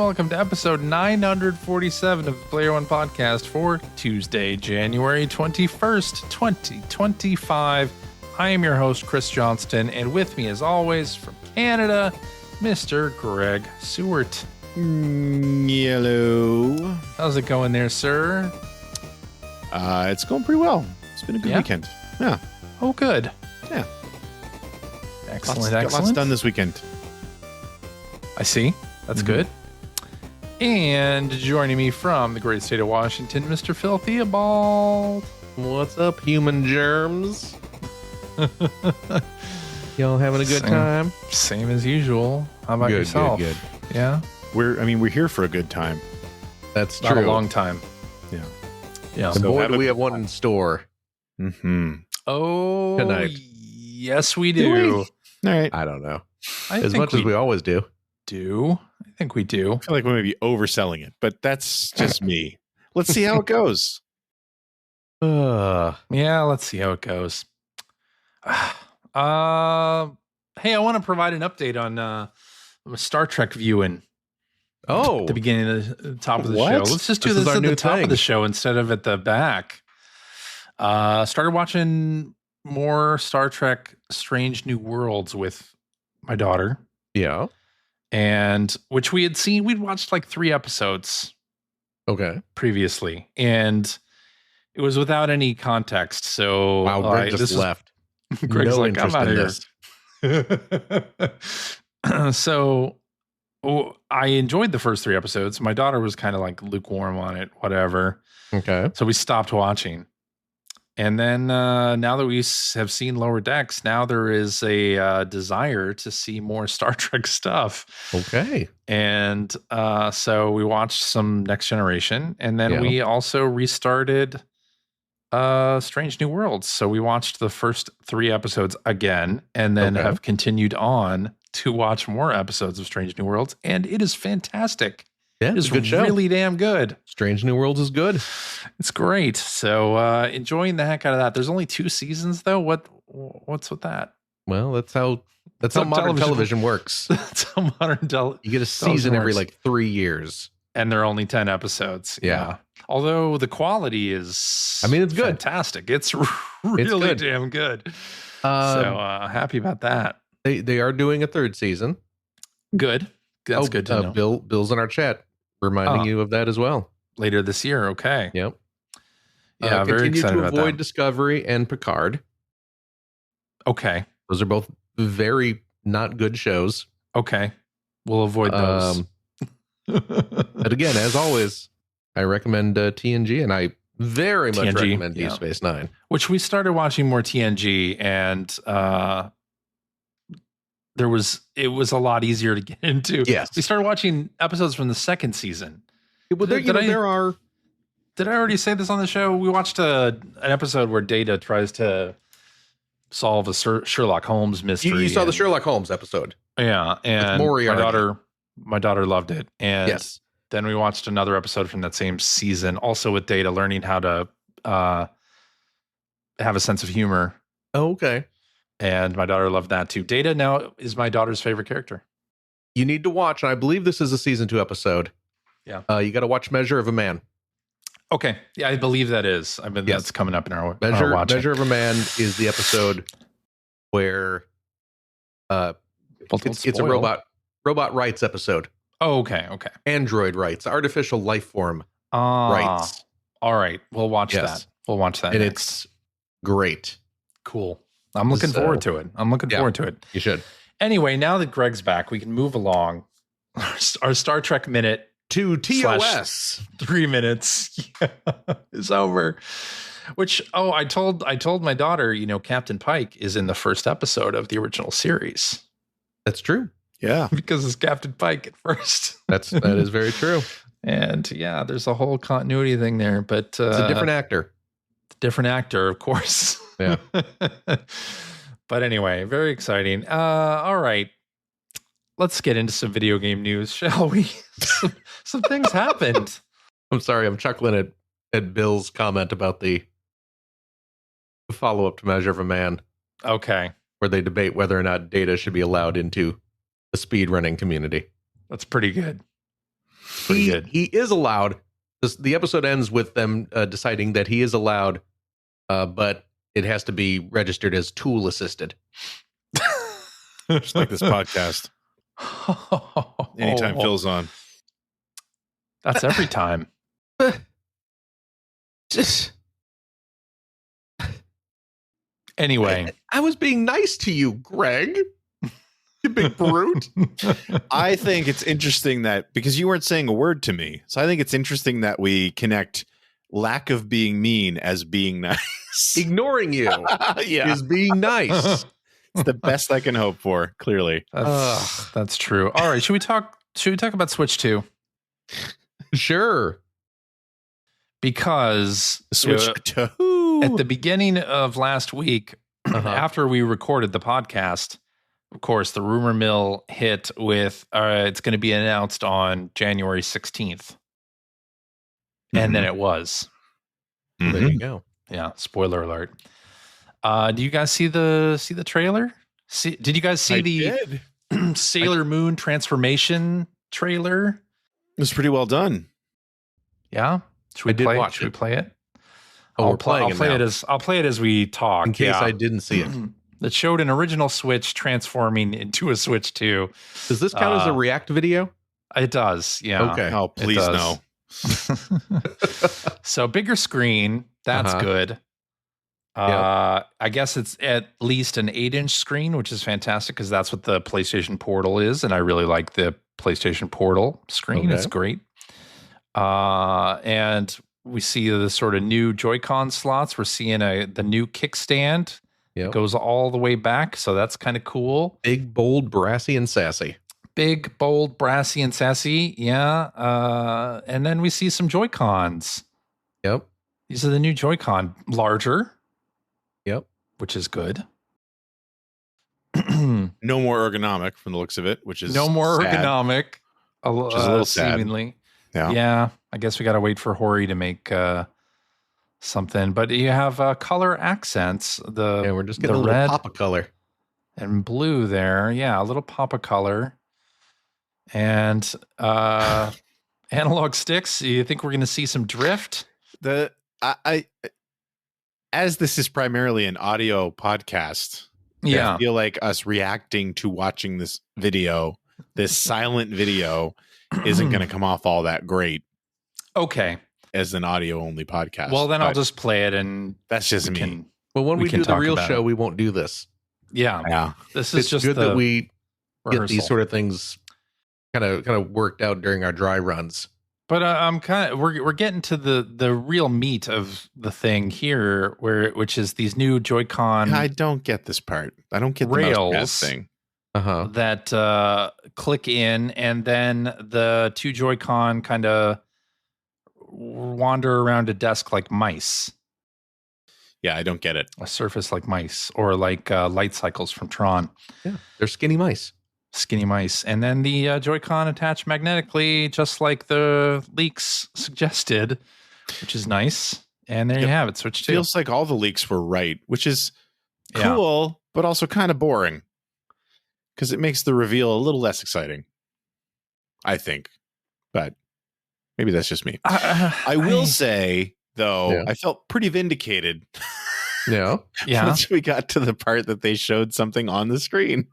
welcome to episode 947 of the Player One Podcast for Tuesday, January 21st, 2025. I am your host, Chris Johnston, and with me, as always, from Canada, Mr. Greg Seward. Hello. How's it going there, sir? It's going pretty well. It's been a good weekend. Yeah. Oh, good. Yeah. Excellent, Got lots done this weekend. I see. That's good. And joining me from the great state of Washington, Mr. Phil Theobald. What's up, human germs? Y'all having a good time? Same as usual. How about yourself? Good. Yeah. We're here for a good time. That's Not true. a long time. Yeah. Yeah. And So boy, have do a- we have one in store. Mm-hmm. Oh, Tonight. Yes, we do. All right. I don't know. I As think much as we always do. do. I think we do. I feel like we may be overselling it, but that's just me. Let's see how it goes. Yeah, let's see how it goes. Hey, I want to provide an update on Star Trek viewing. Oh, At the beginning of the top of the What? show. Let's just do This is this our at the new top thing. of the show instead of at the back. Started watching more Star Trek Strange New Worlds with my daughter, yeah. and which we had seen. We'd watched like 3 episodes Okay. previously, and it was without any context. So Wow, Greg this just was- left. Greg's No like, I'm interest out in of here. this. So I enjoyed the first 3 episodes. My daughter was kind of like lukewarm on it, whatever. Okay. So we stopped watching. And then now that we have seen Lower Decks, now there is a desire to see more Star Trek stuff. Okay. And so we watched some Next Generation, and then Yeah. we also restarted Strange New Worlds. So we watched the first 3 episodes again, and then Okay. have continued on to watch more episodes of Strange New Worlds, and it is fantastic. Yeah, It it's is a good show. really damn good. Strange New Worlds is good. It's great. So enjoying the heck out of that. There's only 2 seasons though. What's with that? Well, that's how how modern television- television works. That's how modern You get a season every works. like 3 years. and there are only 10 episodes. Yeah. Although the quality is I mean, it's good. Fantastic. It's really good. damn good. So happy about that. They are doing a 3rd season. Good. That's good to know. Bill's in our chat reminding you of that as well. Later this year. Okay. Yep. Yeah, very continue excited to about avoid that. Discovery and Picard. Okay. Those are both very not good shows. Okay. We'll avoid those. But again, as always, I recommend TNG, and I very much TNG, recommend yeah. Deep Space Nine. Which we started watching more TNG, and it was a lot easier to get into. Yes. We started watching episodes from the 2nd season. Well, there, there are. Did I already say this on the show? We watched an episode where Data tries to solve a Sherlock Holmes mystery. You saw the and- Sherlock Holmes episode. Yeah, and Moriarty. my daughter loved it. And Yes. then we watched another episode from that same season, also with Data learning how to have a sense of humor. Oh, okay. And my daughter loved that too. Data now is my daughter's favorite character. You need to watch, and I believe this is a season 2 episode. Yeah. You got to watch Measure of a Man. Okay. Yeah, I believe that is. I mean, Yes. that's coming up in our Measure watching. of a Man is the episode where Well, don't it's a spoil. robot rights episode. Oh, okay. Okay. Android rights, artificial life form Right. rights. All right. We'll watch Yes. that. We'll watch that And next. it's great. Cool. I'm looking So- forward to it. Yeah. Forward to it. You should. Anyway, now that Greg's back, we can move along. Our Star Trek minute To TOS. 3 minutes is over. Which I told my daughter, Captain Pike is in the first episode of the original series That's true. Yeah. because it's Captain Pike at first. That is very true. And yeah, there's a whole continuity thing there, but It's a different actor. different actor, of course. Yeah. But anyway, very exciting. All right. Let's get into some video game news, shall we? some things happened. I'm sorry. I'm chuckling at Bill's comment about the follow-up to Measure of a Man, Okay. where they debate whether or not Data should be allowed into the speedrunning community. That's pretty good. Pretty good. He is allowed. The episode ends with them deciding that he is allowed, but it has to be registered as tool assisted. Just like this podcast. Anytime Phil's on. That's every time. Just Anyway. I was being nice to you, Greg. You big brute. I think it's interesting that because you weren't saying a word to me, so I think it's interesting that we connect lack of being mean as being nice. Ignoring you is being nice. It's the best I can hope for, clearly. That's true. All right, should we talk about Switch 2? Sure. Because Switch 2 at the beginning of last week, after we recorded the podcast, of course, the rumor mill hit with it's going to be announced on January 16th. And then it was. There you go. Yeah, spoiler alert. Do you guys see the trailer? Did you guys see the Sailor Moon transformation trailer? It was pretty well done. Yeah. Should we play it? Oh, I'll play it as we talk. In case I didn't see it. That showed an original Switch transforming into a Switch 2. Does this count as a React video? It does, yeah. Okay. Oh, please no. So bigger screen, that's good. I guess it's at least an 8-inch screen, which is fantastic because that's what the PlayStation Portal is, and I really like the PlayStation Portal screen. It's great. And we see the sort of new Joy-Con slots. We're seeing the new kickstand. It goes all the way back, so that's kind of cool. Big, bold, brassy, and sassy. Big, bold, brassy, and sassy. Yeah. And then we see some Joy-Cons. Yep. These are the new Joy-Con. Larger. Yep. Which is good. No more ergonomic from the looks of it, which is no more sad. Ergonomic. Which is a little sad. Seemingly. Yeah. I guess we got to wait for Hori to make something. But you have color accents. We're just getting the a little red pop of color. And blue there. Yeah, a little pop of color. And analog sticks. You think we're going to see some drift? As this is primarily an audio podcast, I feel like us reacting to watching this video, this silent video, isn't going to come off all that great. Okay. As an audio only podcast. Well, then I'll just play it, and that's just me. Well, when we do the real show, we won't do this. Yeah. This is just good that we rehearsal. Get these sort of things kind of worked out during our dry runs. But I'm we're getting to the real meat of the thing here, which is these new Joy-Con. I don't get this part. I don't get the rails thing. That click in, and then the two Joy-Con kind of wander around a desk like mice. Yeah, I don't get it. A surface like mice, or like light cycles from Tron. Yeah, they're skinny mice. And then the Joy-Con attach magnetically, just like the leaks suggested, which is nice. And there you have it. Switch 2. Feels like all the leaks were right, which is cool, but also kind of boring because it makes the reveal a little less exciting, I think. But maybe that's just me. I will say, though, I felt pretty vindicated. Yeah. Once we got to the part that they showed something on the screen.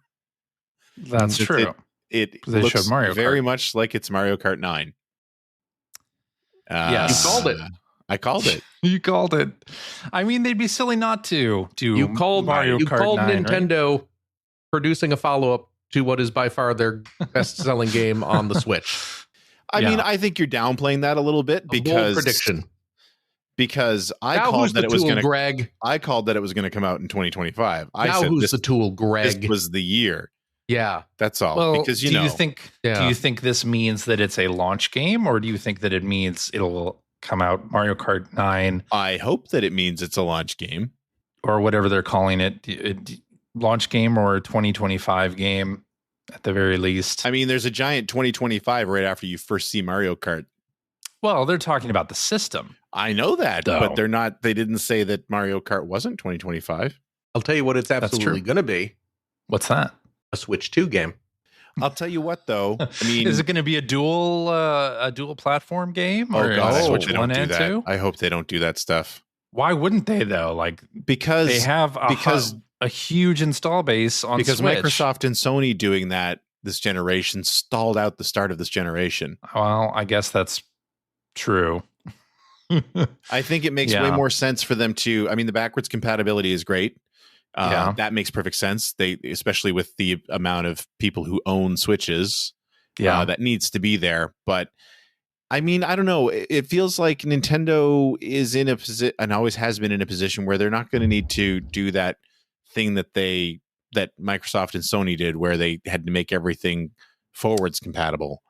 That's true. It looks very much like it's Mario Kart 9. Yes. You called it. I called it. You called it. I mean, they'd be silly not to do you called Mario you Kart called 9, Nintendo right? producing a follow-up to what is by far their best-selling game on the Switch. I mean, I think you're downplaying that a little bit because prediction. Because I now called that it was going to Greg. I called that it was going to come out in 2025. I said who's the tool, Greg? This was the year. Yeah, that's all. Well, because do you think this means that it's a launch game, or do you think that it means it'll come out Mario Kart 9? I hope that it means it's a launch game, or whatever they're calling it, launch game or 2025 game at the very least. I mean, there's a giant 2025 right after you first see Mario Kart. Well, they're talking about the system. I know that, but they're not. They didn't say that Mario Kart wasn't 2025. I'll tell you what it's absolutely going to be. What's that? A Switch 2 game. I'll tell you what, though. I mean, is it going to be a dual platform game? Oh God, I hope Switch they don't 1 do and that. 2? I hope they don't do that stuff. Why wouldn't they though? Like because they have a huge install base on because Switch. Microsoft and Sony doing that this generation stalled out the start of this generation. Well, I guess that's true. I think it makes way more sense for them to. I mean, the backwards compatibility is great. That makes perfect sense. They, especially with the amount of people who own Switches, that needs to be there. But I mean, I don't know. It feels like Nintendo is in a position and always has been in a position where they're not going to need to do that thing that Microsoft and Sony did, where they had to make everything forwards compatible.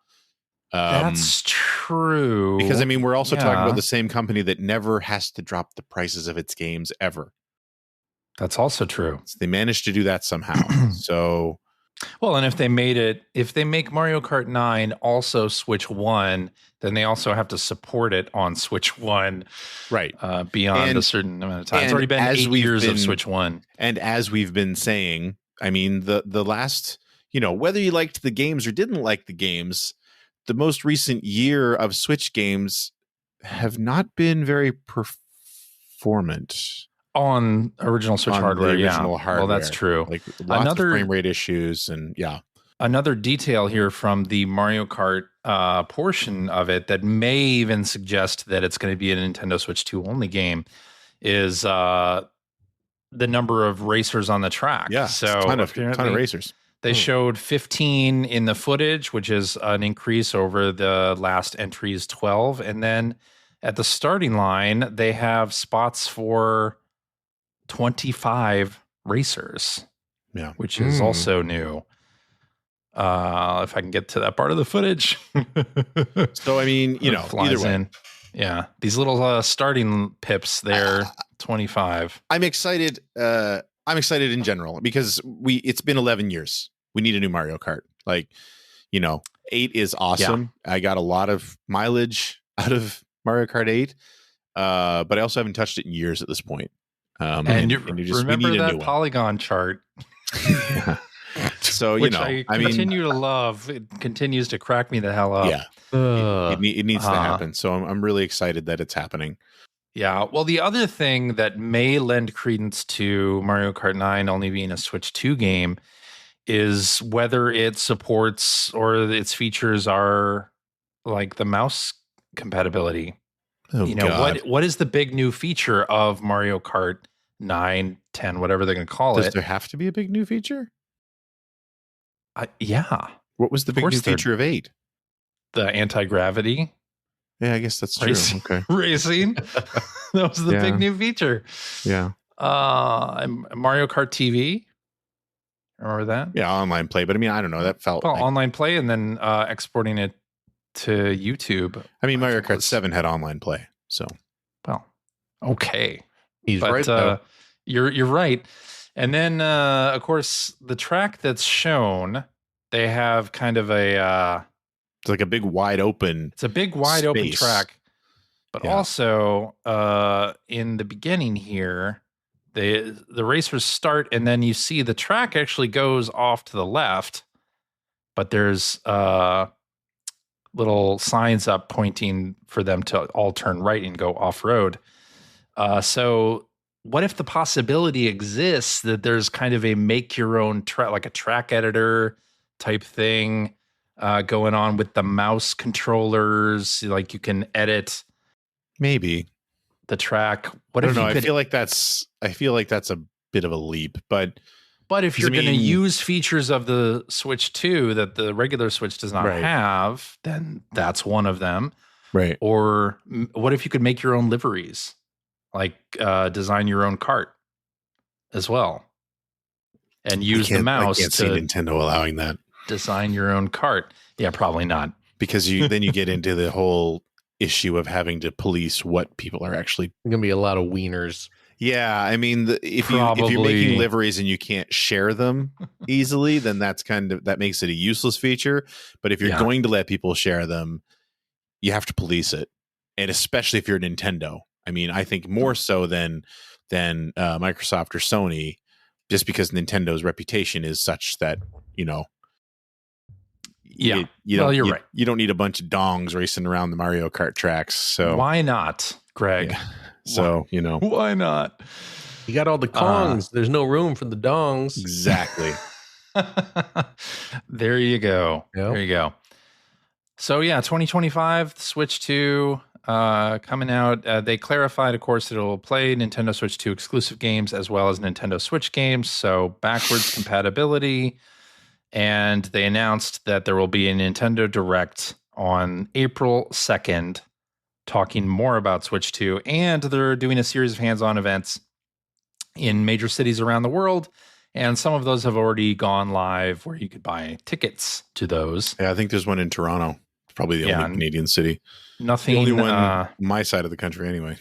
That's true. Because I mean, we're also talking about the same company that never has to drop the prices of its games ever. That's also true. So they managed to do that somehow. So, well, and if they make Mario Kart 9 also Switch 1, then they also have to support it on Switch 1, right? Beyond a certain amount of time. It's already been 8 years of Switch 1, and as we've been saying, I mean, the last, whether you liked the games or didn't like the games, the most recent year of Switch games have not been very performant. On original Switch hardware, hardware. Well, that's true. Like lots of frame rate issues, and Another detail here from the Mario Kart portion of it that may even suggest that it's going to be a Nintendo Switch 2 only game is the number of racers on the track. Yeah, so ton of racers. They showed 15 in the footage, which is an increase over the last entry's 12, and then at the starting line they have spots for 25 racers, which is also new. If I can get to that part of the footage. So I mean, either way, these little starting pips, they're 25. I'm excited. I'm excited in general because it's been 11 years. We need a new Mario Kart. 8 is awesome. I got a lot of mileage out of Mario Kart 8, but I also haven't touched it in years at this point. And you just remember that polygon chart. So, which I continue to love. It continues to crack me the hell up. Yeah. It needs to happen. So I'm really excited that it's happening. Yeah. Well, the other thing that may lend credence to Mario Kart 9 only being a Switch 2 game is whether it supports or its features are like the mouse compatibility. Oh, God. What is the big new feature of Mario Kart 9, 10, whatever they're going to call it? Does there have to be a big new feature? Yeah. What was the big new feature of 8? The anti-gravity. Yeah, I guess that's true. Okay. Racing. That was the big new feature. Yeah. Mario Kart TV. Remember that? Yeah, online play. But I mean, I don't know. That felt online play and then exporting it to YouTube. I mean, Mario Kart 7 had online play. So, well, okay. He's right. Though. You're right. And then, of course, the track that's shown, they have kind of it's like a big wide open. It's a big wide open track. But also, in the beginning here, the racers start, and then you see the track actually goes off to the left, but there's little signs up pointing for them to all turn right and go off road. So what if the possibility exists that there's kind of a make your own track, like a track editor type thing going on with the mouse controllers? Like you can edit maybe the track. What if I feel like that's a bit of a leap, but if you're going to use features of the Switch 2 that the regular Switch does not have, then that's one of them. Right. Or what if you could make your own liveries? Like design your own cart as well, and use the mouse. I can't see Nintendo allowing that. Design your own cart. Yeah, probably not. Because then you get into the whole issue of having to police what people are actually. There's gonna be a lot of wieners. Yeah, I mean, if you're making liveries and you can't share them easily, then that makes it a useless feature. But if you're going to let people share them, you have to police it, and especially if you're Nintendo. I mean, I think more so than Microsoft or Sony, just because Nintendo's reputation is such that, Yeah. You're right. You don't need a bunch of dongs racing around the Mario Kart tracks. So why not, Greg? Yeah. So, why not? You got all the Kongs. There's no room for the dongs. Exactly. There you go. Yep. There you go. So yeah, 2025 Switch 2 coming out. They clarified, of course, that it will play Nintendo Switch 2 exclusive games as well as Nintendo Switch games. So backwards compatibility. And they announced that there will be a Nintendo Direct on April 2nd, talking more about Switch 2. And they're doing a series of hands-on events in major cities around the world. And some of those have already gone live where you could buy tickets to those. Yeah, I think there's one in Toronto. It's probably the only Canadian city. Nothing. The only one my side of the country, anyway.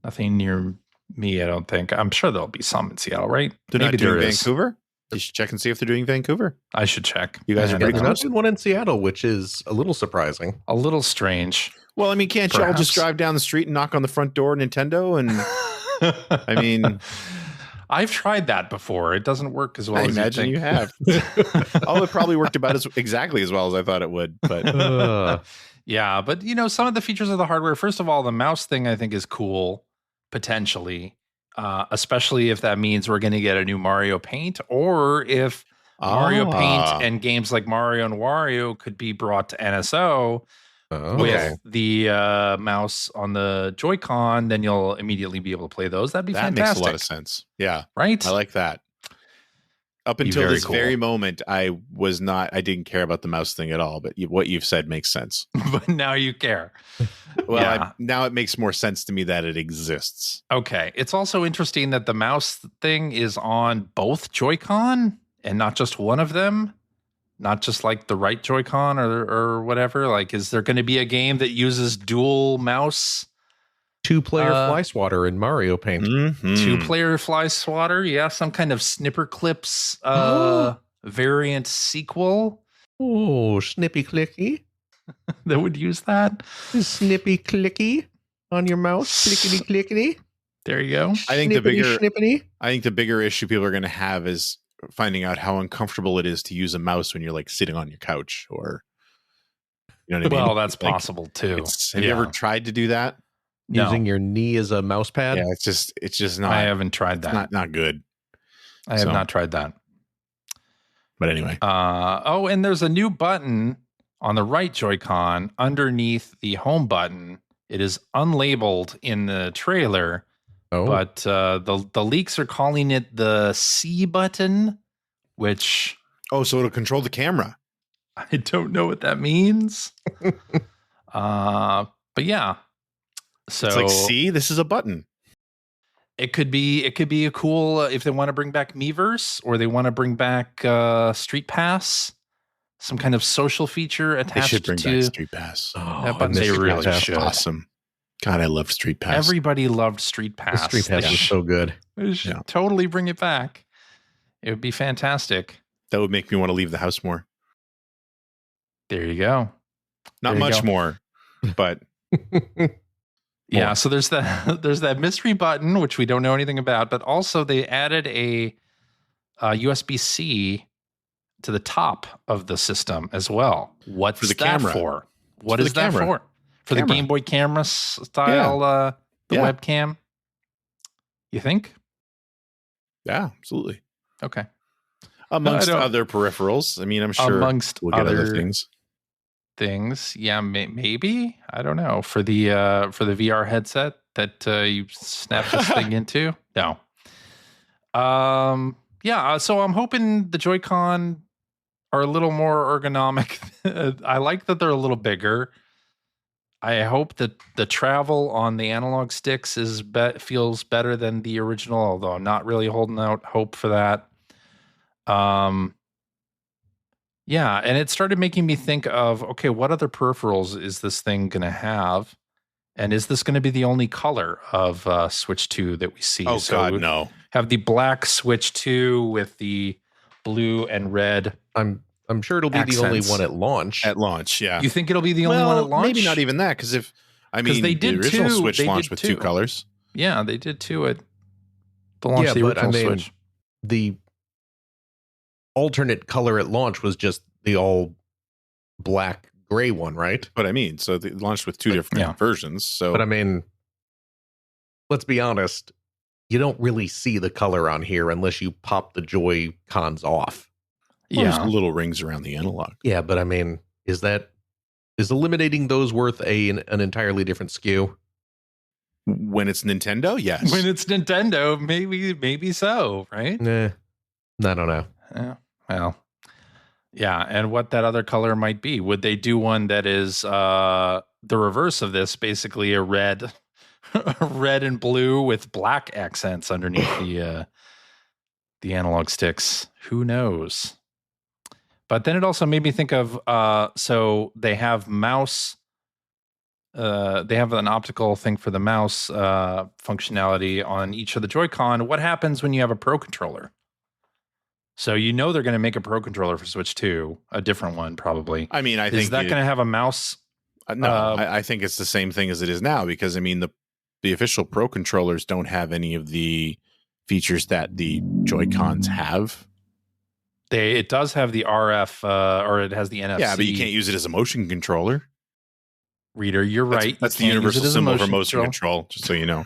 Nothing near me, I don't think. I'm sure there'll be some in Seattle, right? They're not doing Vancouver? You should check and see if they're doing Vancouver. I should check. You guys are pretty they're close. not doing one in Seattle, which is a little surprising. A little strange. Well, I mean, can't y'all just drive down the street and knock on the front door, Nintendo? And I mean, I've tried that before. It doesn't work as well as imagine you you have. Oh, it probably worked about exactly as well as I thought it would. But yeah, but some of the features of the hardware. First of all, the mouse thing I think is cool, potentially, especially if that means we're going to get a new Mario Paint, or if Mario Paint and games like Mario and Wario could be brought to NSO. With the mouse on the Joy-Con, then you'll immediately be able to play those. That'd be fantastic. That makes a lot of sense. Yeah. Right? I like that. Up until this very moment, I didn't care about the mouse thing at all, but what you've said makes sense. But now you care. Well, now it makes more sense to me that it exists. Okay. It's also interesting that the mouse thing is on both Joy-Con and not just one of them. Not just like the right Joy-Con or whatever. Like, is there going to be a game that uses dual mouse? 2-player fly swatter in Mario Paint. Mm-hmm. 2-player fly swatter. Yeah. Some kind of Snipper Clips variant sequel. Oh, snippy clicky. That would use that. Snippy clicky on your mouse. Clickety clickety. There you go. I think the bigger issue people are going to have is finding out how uncomfortable it is to use a mouse when you're like sitting on your couch, or what I mean? Well, that's possible too. Have you ever tried to do that? Using your knee as a mouse pad? Yeah, it's just not. I haven't tried that. Not good. I have not tried that. But anyway. And there's a new button on the right Joy-Con underneath the home button. It is unlabeled in the trailer. But the leaks are calling it the C button, which... Oh, so it'll control the camera. I don't know what that means. But yeah. So it's like, see, this is a button. It could be a cool, if they want to bring back Miiverse, or they want to bring back Street Pass, some kind of social feature attached to... They should bring back Street Pass. That button, they really should. Awesome. God, I loved Street Pass. Everybody loved Street Pass. The Street Pass was so good. They should totally bring it back. It would be fantastic. That would make me want to leave the house more. There you go. Not much more, but yeah. So there's that mystery button, which we don't know anything about, but also they added a USB-C to the top of the system as well. What's that camera for? What is that for? For the Game Boy camera style, the webcam? You think? Yeah, absolutely. Okay. Amongst other peripherals. I mean, I'm sure we'll get other things. Yeah, maybe. I don't know. For the VR headset that you snap this thing into? No. Yeah, so I'm hoping the Joy-Con are a little more ergonomic. I like that they're a little bigger. I hope that the travel on the analog sticks feels better than the original, although I'm not really holding out hope for that. Yeah, and it started making me think of, okay, what other peripherals is this thing going to have? And is this going to be the only color of Switch 2 that we see? Oh, God, no. Have the black Switch 2 with the blue and red. I'm sure it'll be the only one at launch. At launch, yeah. You think it'll be the only one at launch? Maybe not even that, because they did the original Switch launched with two colors. Yeah, they did too at the launch of the original Switch. The alternate color at launch was just the all black gray one, right? But I mean, so they launched with two different versions. So, but I mean, let's be honest, you don't really see the color on here unless you pop the Joy-Cons off. Well, there's little rings around the analog. Yeah, but I mean, is eliminating those worth an entirely different SKU? When it's Nintendo, yes. When it's Nintendo, maybe so, right? Nah, I don't know. Yeah, well, yeah, and what that other color might be? Would they do one that is the reverse of this, basically a red, red and blue with black accents underneath the analog sticks? Who knows? But then it also made me think of so they have mouse. They have an optical thing for the mouse functionality on each of the Joy-Con. What happens when you have a Pro controller? So they're going to make a Pro controller for Switch 2, a different one probably. I mean, I think is that going to have a mouse? No, I think it's the same thing as it is now, because I mean the official Pro controllers don't have any of the features that the Joy-Cons have. It does have the RF, or it has the NFC. Yeah, but you can't use it as a motion controller. Reader, you're right. That's the universal symbol for motion control, just so you know.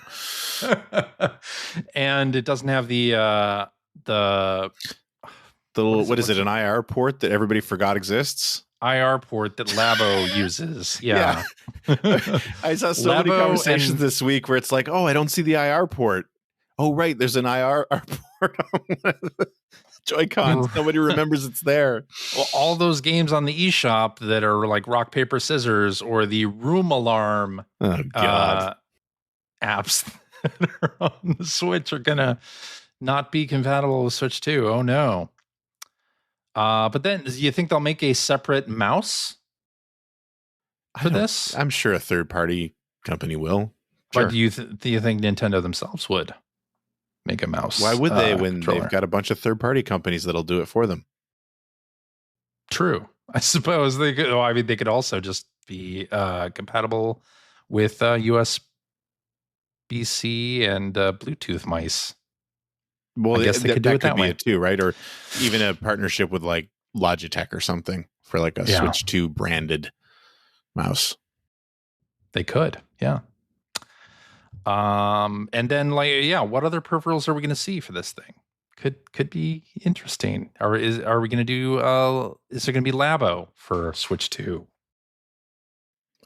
And it doesn't have the little, what is it, an IR port that everybody forgot exists? IR port that Labo uses. Yeah. I saw so many conversations this week where it's like, oh, I don't see the IR port. Oh, right. There's an IR port on one of the Joy-Cons. Nobody remembers it's there. Well, all those games on the eShop that are like rock, paper, scissors, or the room alarm apps that are on the Switch are going to not be compatible with Switch 2. Oh, no. But then, do you think they'll make a separate mouse for this? I'm sure a third-party company will. Sure. But do you think Nintendo themselves would make a mouse? Why would they when they've got a bunch of third-party companies that'll do it for them? True. I suppose they could. I mean, they could also just be compatible with USB-C and Bluetooth mice. Well, I guess they could do it that way too, right? Or even a partnership with like Logitech or something for like a Switch 2 branded mouse. They could, yeah. And then what other peripherals are we going to see for this thing? Could be interesting. Are we going to do? Is there going to be Labo for Switch 2?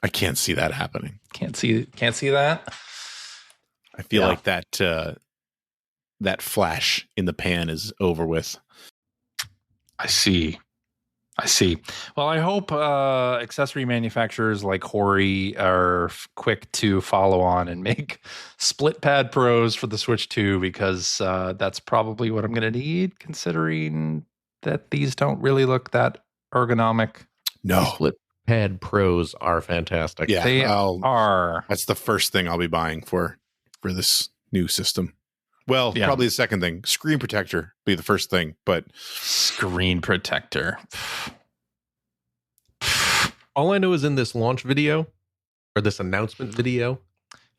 I can't see that happening. Can't see that. I feel like that flash in the pan is over with. I see. Well, I hope accessory manufacturers like Hori are quick to follow on and make split pad pros for the Switch 2, because that's probably what I'm going to need, considering that these don't really look that ergonomic. No. Split pad pros are fantastic. Yeah, they are. That's the first thing I'll be buying for this new system. Well, probably the second thing. Screen protector be the first thing, but screen protector. All I know is in this launch video, or this announcement video,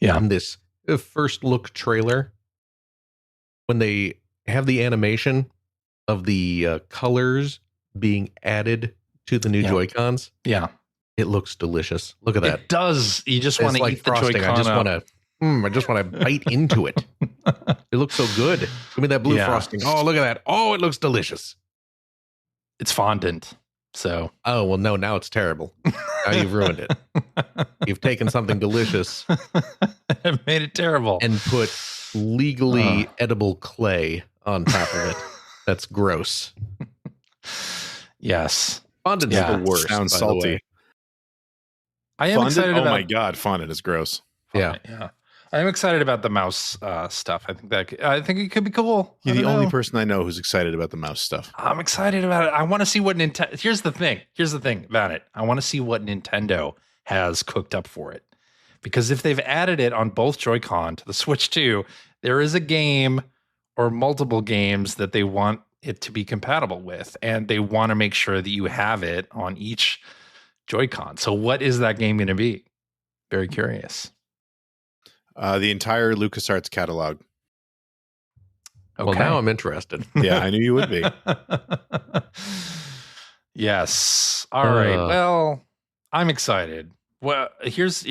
in this first look trailer, when they have the animation of the colors being added to the new Joy-Cons, it looks delicious. Look at that. It does. You just want to eat the Joy-Con. I just want to bite into it. It looks so good. Give me that blue frosting. Oh, look at that. Oh, it looks delicious. It's fondant. So. Oh, well, no, now it's terrible. Now you've ruined it. You've taken something delicious. I've made it terrible. And put legally edible clay on top of it. That's gross. Yes. Fondant's the worst. Sounds salty. I am excited about. Oh my god, fondant is gross. Yeah. I'm excited about the mouse stuff. I think it could be cool. You're the only person I know who's excited about the mouse stuff. I'm excited about it. I want to see what Nintendo. Here's the thing about it. I want to see what Nintendo has cooked up for it, because if they've added it on both Joy-Con to the Switch 2, there is a game or multiple games that they want it to be compatible with, and they want to make sure that you have it on each Joy-Con. So what is that game going to be? Very curious. The entire LucasArts catalog. Okay. Well, now I'm interested. Yeah, I knew you would be. Yes. All right. Well, I'm excited. Well, here's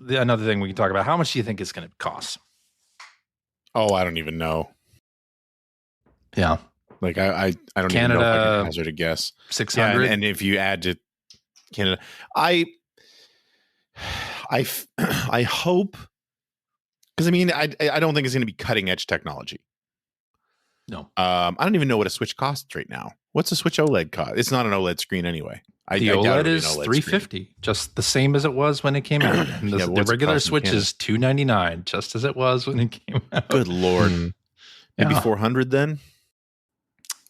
another thing we can talk about. How much do you think it's going to cost? Oh, I don't even know. Yeah. Like I don't Canada, even know if I can hazard a guess. 600. Yeah, and if you add to Canada, I hope, because I mean I don't think it's going to be cutting edge technology. No. I don't even know what a Switch costs right now. What's a Switch OLED cost? It's not an OLED screen anyway. The OLED is $350, screen. Just the same as it was when it came out. And the regular Switch is $299, just as it was when it came out. Good Lord. Maybe 400 then?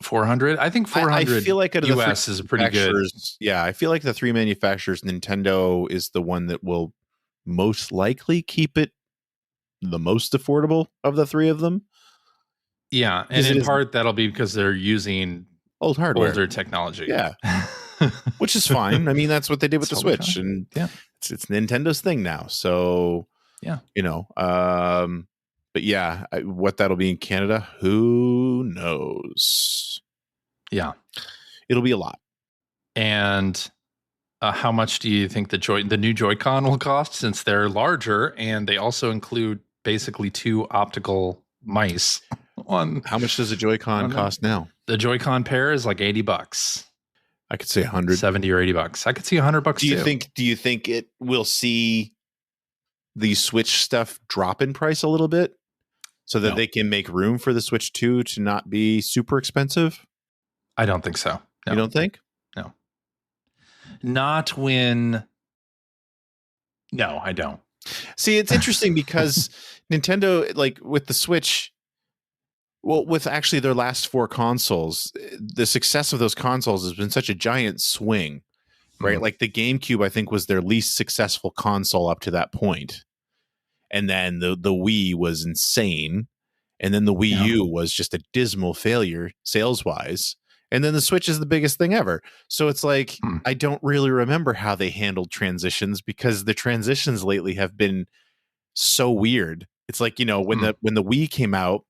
400? I think 400 I feel like US is pretty good. Yeah, I feel like the three manufacturers, Nintendo is the one that will most likely keep it the most affordable of the three of them. Yeah, and in part that'll be because they're using old hardware, older technology. Yeah, which is fine. I mean, that's what they did with the Switch, fine. And yeah, it's Nintendo's thing now. So yeah, you know, but yeah, what that'll be in Canada, who knows? Yeah, it'll be a lot. And how much do you think the new Joy-Con will cost? Since they're larger and they also include basically two optical mice. How much does a Joy-Con cost now? The Joy-Con pair is like $80. I could say 100, 70 or $80. I could see $100. Do you think it will see the Switch stuff drop in price a little bit so that they can make room for the Switch 2 to not be super expensive? I don't think so. No. You don't think? No. Not when. No, I don't. See, it's interesting because Nintendo, like with the Switch, well, with actually their last four consoles, the success of those consoles has been such a giant swing, right? Mm-hmm. Like the GameCube, I think, was their least successful console up to that point. And then the Wii was insane. And then the Wii U was just a dismal failure sales-wise. And then the Switch is the biggest thing ever. So it's like, I don't really remember how they handled transitions because the transitions lately have been so weird. It's like, you know, when the Wii came out,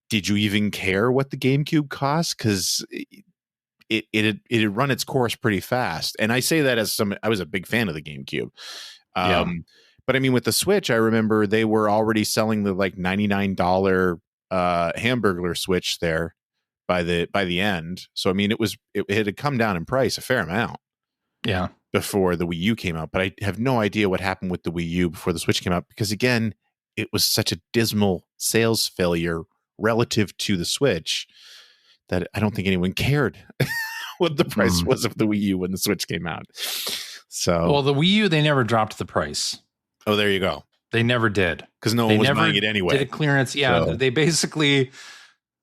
did you even care what the GameCube cost? Because it had run its course pretty fast. And I say that as I was a big fan of the GameCube. But I mean, with the Switch, I remember they were already selling the like $99 Hamburglar Switch there by the end. So I mean, it had come down in price a fair amount. Yeah. Before the Wii U came out, but I have no idea what happened with the Wii U before the Switch came out because again, it was such a dismal sales failure relative to the Switch that I don't think anyone cared what the price was of the Wii U when the Switch came out. So, well, the Wii U, they never dropped the price. Oh, there you go. They never did because no one was buying it anyway. Did a clearance? Yeah, so. They basically,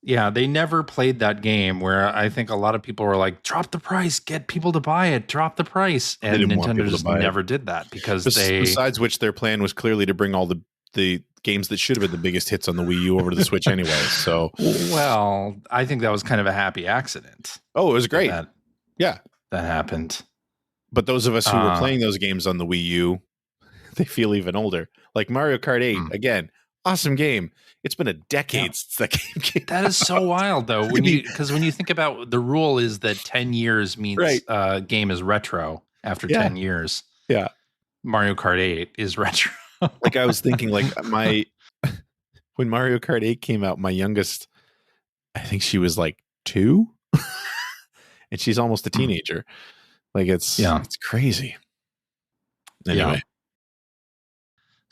they never played that game where I think a lot of people were like, "Drop the price, get people to buy it, drop the price," and Nintendo just never did that because besides which their plan was clearly to bring all the games that should have been the biggest hits on the Wii U over to the Switch anyway. So, well, I think that was kind of a happy accident. Oh, it was great. That happened. But those of us who were playing those games on the Wii U, they feel even older. Like Mario Kart 8, again, awesome game. It's been a decade since that game came That is so wild, though. Because when you think about the rule is that 10 years means game is retro after 10 years. Yeah. Mario Kart 8 is retro. Like I was thinking, like when Mario Kart 8 came out, my youngest, I think she was like 2, and she's almost a teenager. Like it's crazy. Anyway. Yeah.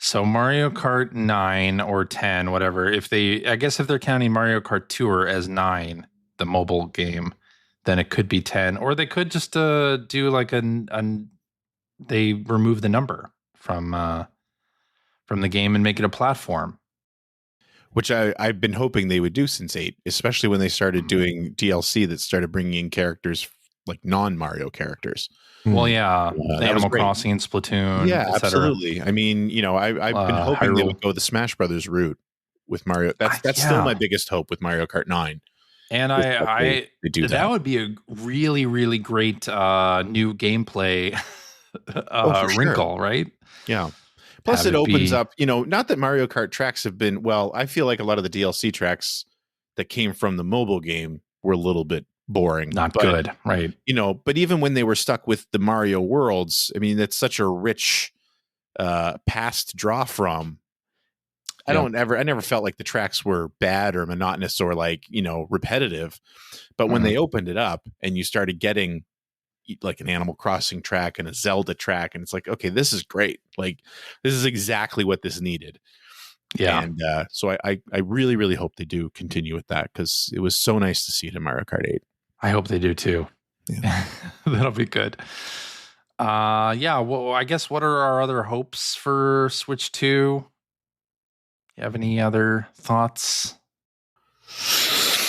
So Mario Kart 9 or 10, whatever. I guess if they're counting Mario Kart Tour as 9, the mobile game, then it could be 10, or they could just do like they remove the number from the game and make it a platform. Which I've been hoping they would do since 8, especially when they started doing DLC that started bringing in characters like non-Mario characters. Well, Animal Crossing, Splatoon, absolutely. I mean, you know, I've been hoping they would go the Smash Brothers route with Mario. That's still my biggest hope with Mario Kart 9. And I do that would be a really, really great new gameplay wrinkle, right? Yeah. Plus, it opens up, you know, not that Mario Kart tracks have been, well, I feel like a lot of the DLC tracks that came from the mobile game were a little bit boring. Not good, right? You know, but even when they were stuck with the Mario worlds, I mean, that's such a rich past to draw from. I never felt like the tracks were bad or monotonous or like, you know, repetitive. But when they opened it up and you started getting like an Animal Crossing track and a Zelda track, and it's like, okay, this is great. Like, this is exactly what this needed. Yeah. And so I really, really hope they do continue with that, because it was so nice to see it in Mario Kart 8. I hope they do too. Yeah. That'll be good. Yeah. Well, I guess what are our other hopes for Switch 2? You have any other thoughts?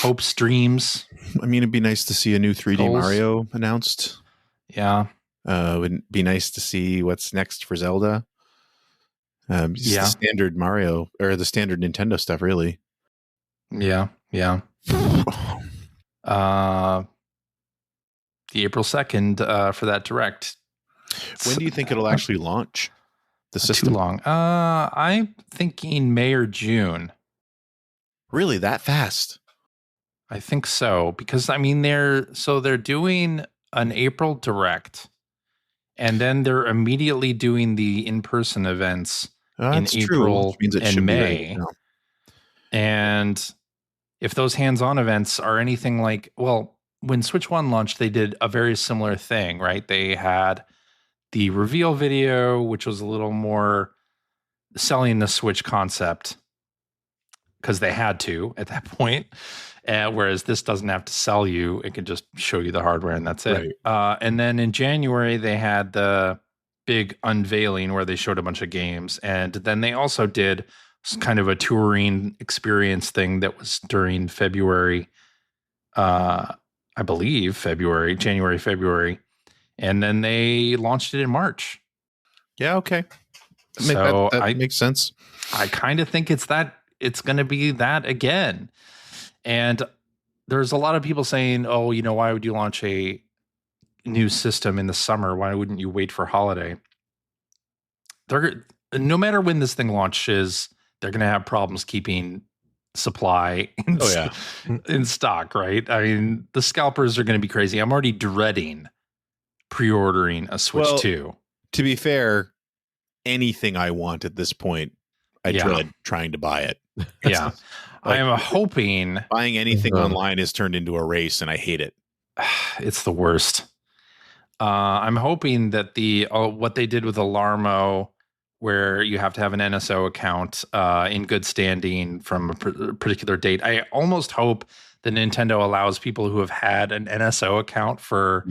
Hopes, dreams? I mean, it'd be nice to see a new 3D goals? Mario announced. Yeah. It would be nice to see what's next for Zelda. Just the standard Mario or the standard Nintendo stuff, really. Yeah. Yeah. The April 2nd for that Direct. When do you think it'll actually launch? The system? Too long. I'm thinking May or June. Really, that fast? I think so, because I mean they're doing an April Direct, and then they're immediately doing the in-person events in April and May. And if those hands-on events are anything like, well, when Switch 1 launched, they did a very similar thing, right? They had the reveal video, which was a little more selling the Switch concept because they had to at that point. Whereas this doesn't have to sell you. It can just show you the hardware and that's it. Right. And then in January, they had the big unveiling where they showed a bunch of games. And then they also did kind of a touring experience thing that was during February, I believe January, February. And then they launched it in March. Yeah, okay. That makes sense. I kind of think it's going to be that again. And there's a lot of people saying, oh, you know, why would you launch a new system in the summer? Why wouldn't you wait for holiday? No matter when this thing launches, they're going to have problems keeping supply in stock, right? I mean, the scalpers are going to be crazy. I'm already dreading pre-ordering a Switch 2. To be fair, anything I want at this point, I dread trying to buy it. Yeah. I am hoping buying anything online has turned into a race, and I hate it. It's the worst. I'm hoping that what they did with Alarmo, where you have to have an NSO account in good standing from a particular date. I almost hope that Nintendo allows people who have had an NSO account for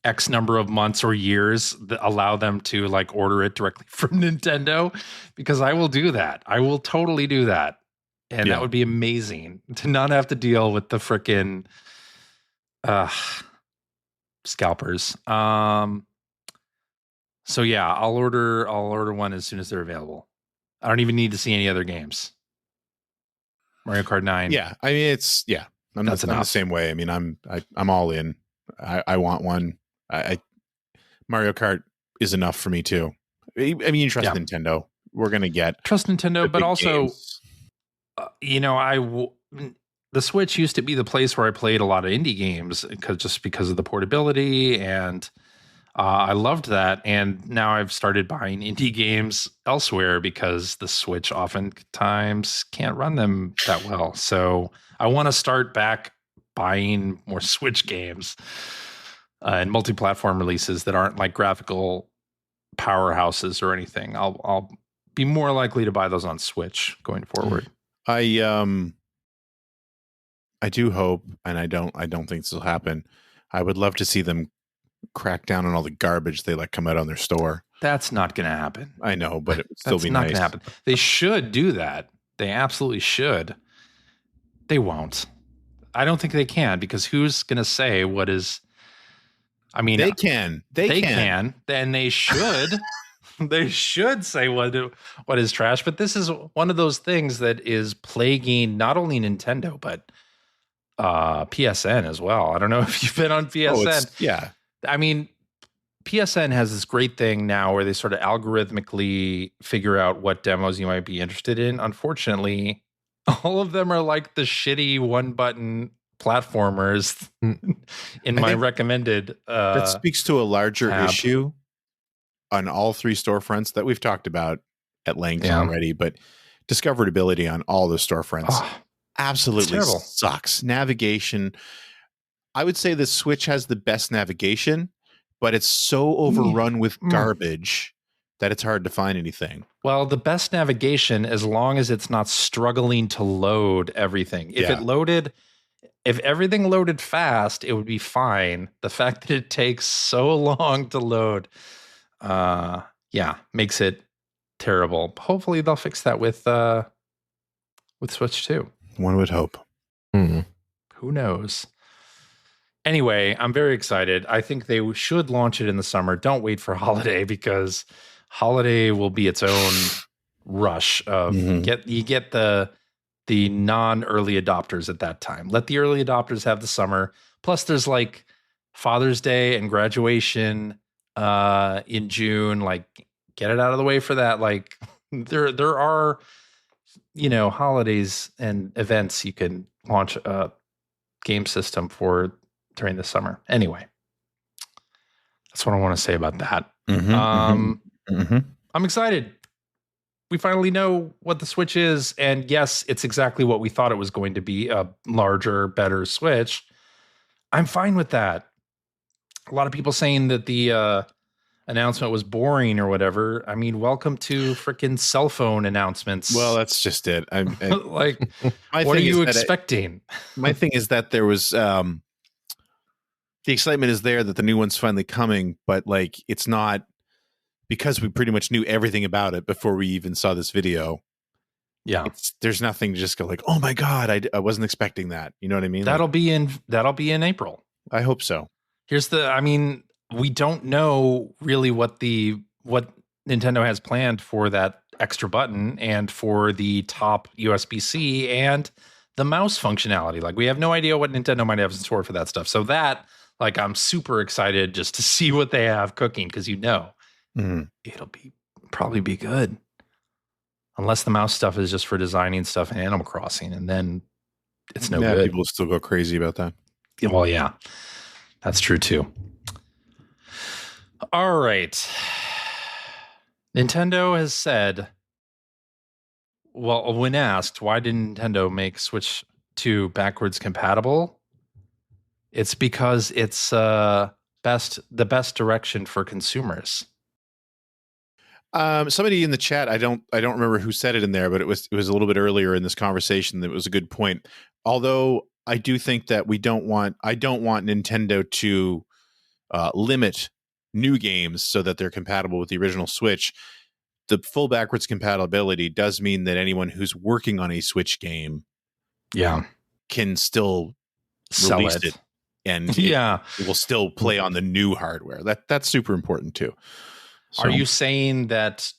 X number of months or years, that allow them to like order it directly from Nintendo, because I will do that. I will totally do that. And that would be amazing to not have to deal with the frickin' scalpers. So yeah, I'll order one as soon as they're available. I don't even need to see any other games. Mario Kart 9. Yeah, I mean I'm the same way. I mean I'm all in. I want one. Mario Kart is enough for me too. I mean, you trust Nintendo. We're gonna get trust Nintendo, but also, you know, the Switch used to be the place where I played a lot of indie games because of the portability, and I loved that. And now I've started buying indie games elsewhere because the Switch oftentimes can't run them that well. So I want to start back buying more Switch games and multi-platform releases that aren't like graphical powerhouses or anything. I'll be more likely to buy those on Switch going forward. I do hope, and I don't think this will happen. I would love to see them crack down on all the garbage they let come out on their store. That's not going to happen. I know, but it would still be nice. That's not going to happen. They should do that. They absolutely should. They won't. I don't think they can, because who's going to say what is? I mean, they can. They can. Then they should. They should say what is trash. But this is one of those things that is plaguing not only Nintendo but PSN as well. I don't know if you've been on PSN. I mean, PSN has this great thing now where they sort of algorithmically figure out what demos you might be interested in. Unfortunately, all of them are like the shitty one button platformers in my recommended. That speaks to a larger tab. issue on all three storefronts that we've talked about at length already, but discoverability on all the storefronts absolutely sucks. Navigation. I would say the Switch has the best navigation, but it's so overrun with garbage that it's hard to find anything. Well, the best navigation, as long as it's not struggling to load everything. If everything loaded fast, it would be fine. The fact that it takes so long to load, makes it terrible. Hopefully they'll fix that with Switch 2. One would hope. Who knows? Anyway, I'm very excited. I think they should launch it in the summer. Don't wait for holiday, because holiday will be its own rush of you get the non-early adopters at that time. Let the early adopters have the summer. Plus there's like Father's Day and graduation in June. Like, get it out of the way for that. Like, there are, holidays and events you can launch a game system for during the summer. Anyway, that's what I want to say about that. I'm excited. We finally know what the Switch is, and yes, it's exactly what we thought it was going to be, a larger, better Switch. I'm fine with that. A lot of people saying that the announcement was boring or whatever. I mean, welcome to freaking cell phone announcements. Well, that's just it. Like, what are you expecting? My thing is that there was the excitement is there that the new one's finally coming, but like, it's not, because we pretty much knew everything about it before we even saw this video. Yeah. There's nothing to just go like, oh my God, I wasn't expecting that. You know what I mean? That'll be in April. I hope so. We don't know really what Nintendo has planned for that extra button and for the top USB-C and the mouse functionality. Like, we have no idea what Nintendo might have in store for that stuff. So that, like, I'm super excited just to see what they have cooking, because it'll probably be good. Unless the mouse stuff is just for designing stuff in Animal Crossing, and then it's no good. People still go crazy about that. Well, yeah, that's true too. All right. Nintendo has said, well, when asked, why didn't Nintendo make Switch 2 backwards compatible? It's because it's the best direction for consumers. Somebody in the chat, I don't remember who said it in there, but it was a little bit earlier in this conversation that was a good point. Although I do think that I don't want Nintendo to limit new games so that they're compatible with the original Switch. The full backwards compatibility does mean that anyone who's working on a Switch game can still sell release it and it will still play on the new hardware. That's super important too. So, are you saying that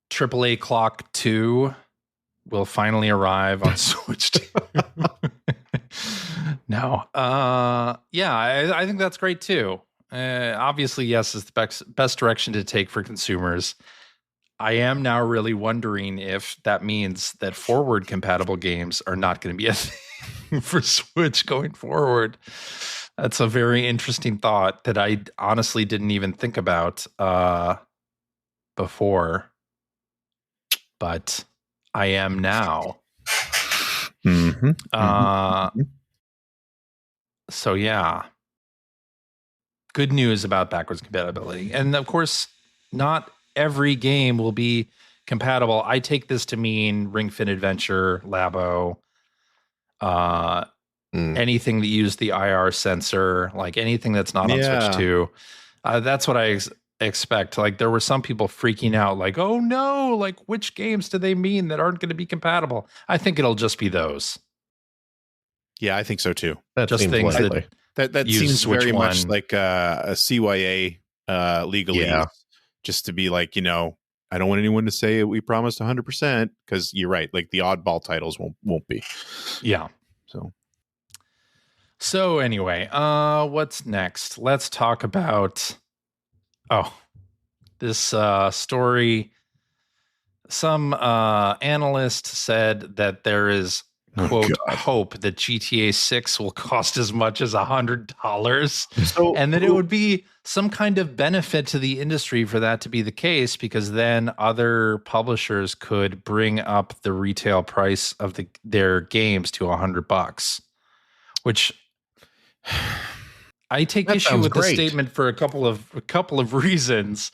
AAA Clock 2 will finally arrive on Switch 2? No. I think that's great too. Obviously, yes, it's the best direction to take for consumers. I am now really wondering if that means that forward compatible games are not going to be a thing for Switch going forward. That's a very interesting thought that I honestly didn't even think about before, but I am now. So yeah, good news about backwards compatibility. And of course, not every game will be compatible. I take this to mean Ring Fit Adventure, Labo, anything that used the IR sensor, like anything that's not on Switch 2. That's what I expect. Like, there were some people freaking out, like, oh no, like, which games do they mean that aren't going to be compatible? I think it'll just be those. Yeah, I think so too. That just things likely. that seems very much like a CYA legalese, just to be like, I don't want anyone to say we promised 100%, because you're right, like the oddball titles won't be. Yeah. So anyway, what's next? Let's talk about this story. Some analyst said that there is quote, hope that GTA 6 will cost as much as $100. And that it would be some kind of benefit to the industry for that to be the case, because then other publishers could bring up the retail price of their games to $100, which I take issue with the statement for a couple of reasons.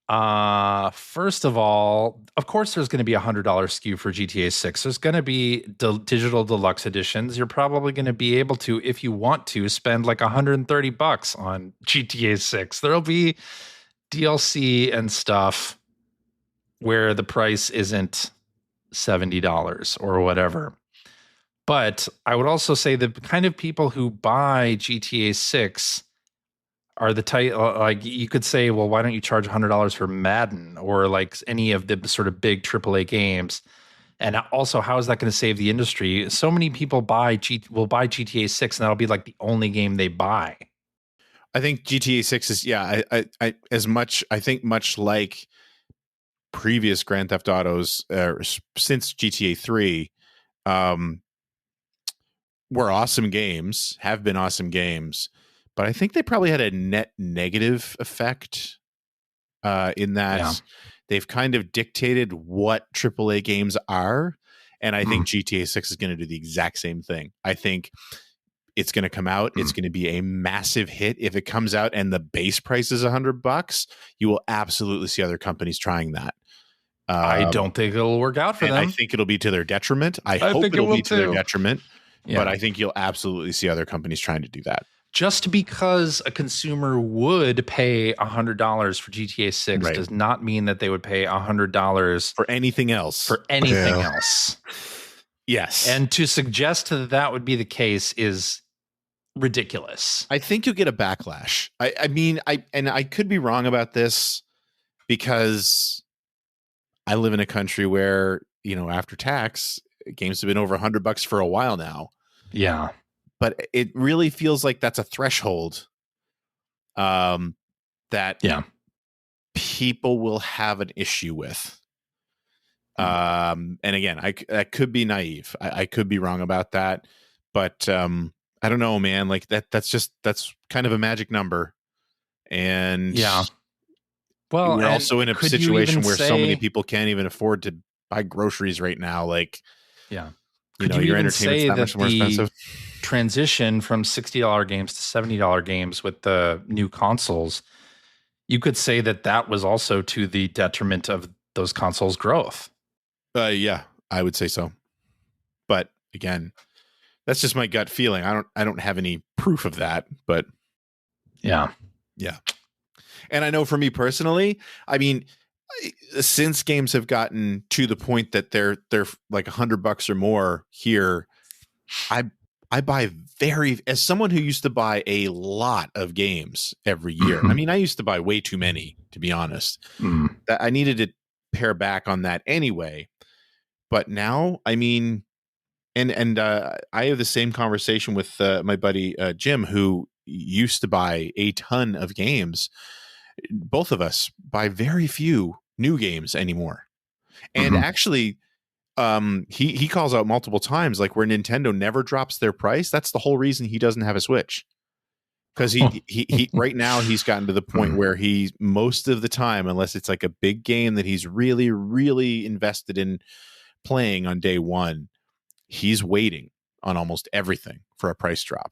First of all, of course, there's going to be $100 SKU for GTA 6. There's going to be digital deluxe editions. You're probably going to be able to, if you want to, spend like $130 on GTA 6. There'll be DLC and stuff where the price isn't $70 or whatever. But I would also say the kind of people who buy GTA 6 are the type, like you could say, well, why don't you charge $100 for Madden or like any of the sort of big AAA games? And also, how is that going to save the industry? So many people will buy GTA 6, and that'll be like the only game they buy. I think GTA 6 is, I think much like previous Grand Theft Autos since GTA 3, were awesome games, have been awesome games. But I think they probably had a net negative effect in that they've kind of dictated what AAA games are. And I think GTA 6 is going to do the exact same thing. I think it's going to come out. It's going to be a massive hit. If it comes out and the base price is $100, you will absolutely see other companies trying that. I don't think it'll work out for them. I think it'll be to their detriment. I hope it'll be to their detriment. Yeah. But I think you'll absolutely see other companies trying to do that. Just because a consumer would pay $100 for GTA 6 does not mean that they would pay $100 for anything else. Else. Yes. And to suggest that that would be the case is ridiculous. I think you'll get a backlash. I mean, I could be wrong about this because I live in a country where, after tax, games have been over $100 for a while now. Yeah. But it really feels like that's a threshold that people will have an issue with. And again, I could be naive. I could be wrong about that. But I don't know, man. Like that's kind of a magic number. And well, we're also in a situation where so many people can't even afford to buy groceries right now. Like, your entertainment's that much more expensive. Transition from $60 games to $70 games with the new consoles, you could say that was also to the detriment of those consoles' growth. Yeah, I would say so. But again, that's just my gut feeling. I don't have any proof of that, but yeah. And I know for me personally, I mean, since games have gotten to the point that they're like $100 or more here, I buy as someone who used to buy a lot of games every year. I mean, I used to buy way too many, to be honest. That I needed to pare back on that anyway. But now, I mean, and I have the same conversation with my buddy Jim, who used to buy a ton of games. Both of us buy very few new games anymore. And actually, he calls out multiple times, like where Nintendo never drops their price. That's the whole reason he doesn't have a Switch. Because he right now he's gotten to the point where he most of the time, unless it's like a big game that he's really, really invested in playing on day one, he's waiting on almost everything for a price drop.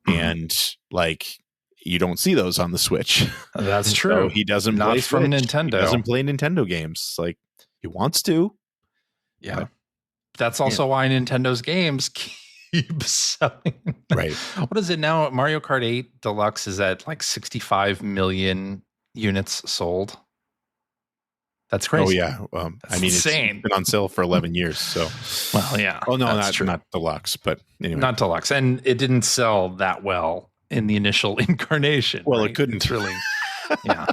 And like, you don't see those on the Switch. That's true. So he doesn't Not play from Switch. Nintendo. He doesn't play Nintendo games. Like, he wants to. Yeah. That's also why Nintendo's games keep selling. Right. What is it now? Mario Kart 8 Deluxe is at like 65 million units sold. That's crazy. Oh, yeah. I mean, insane. It's been on sale for 11 years. So, well, yeah. Oh, no, not Deluxe, but anyway. Not Deluxe. And it didn't sell that well in the initial incarnation. Well, right? It couldn't. It's really, yeah.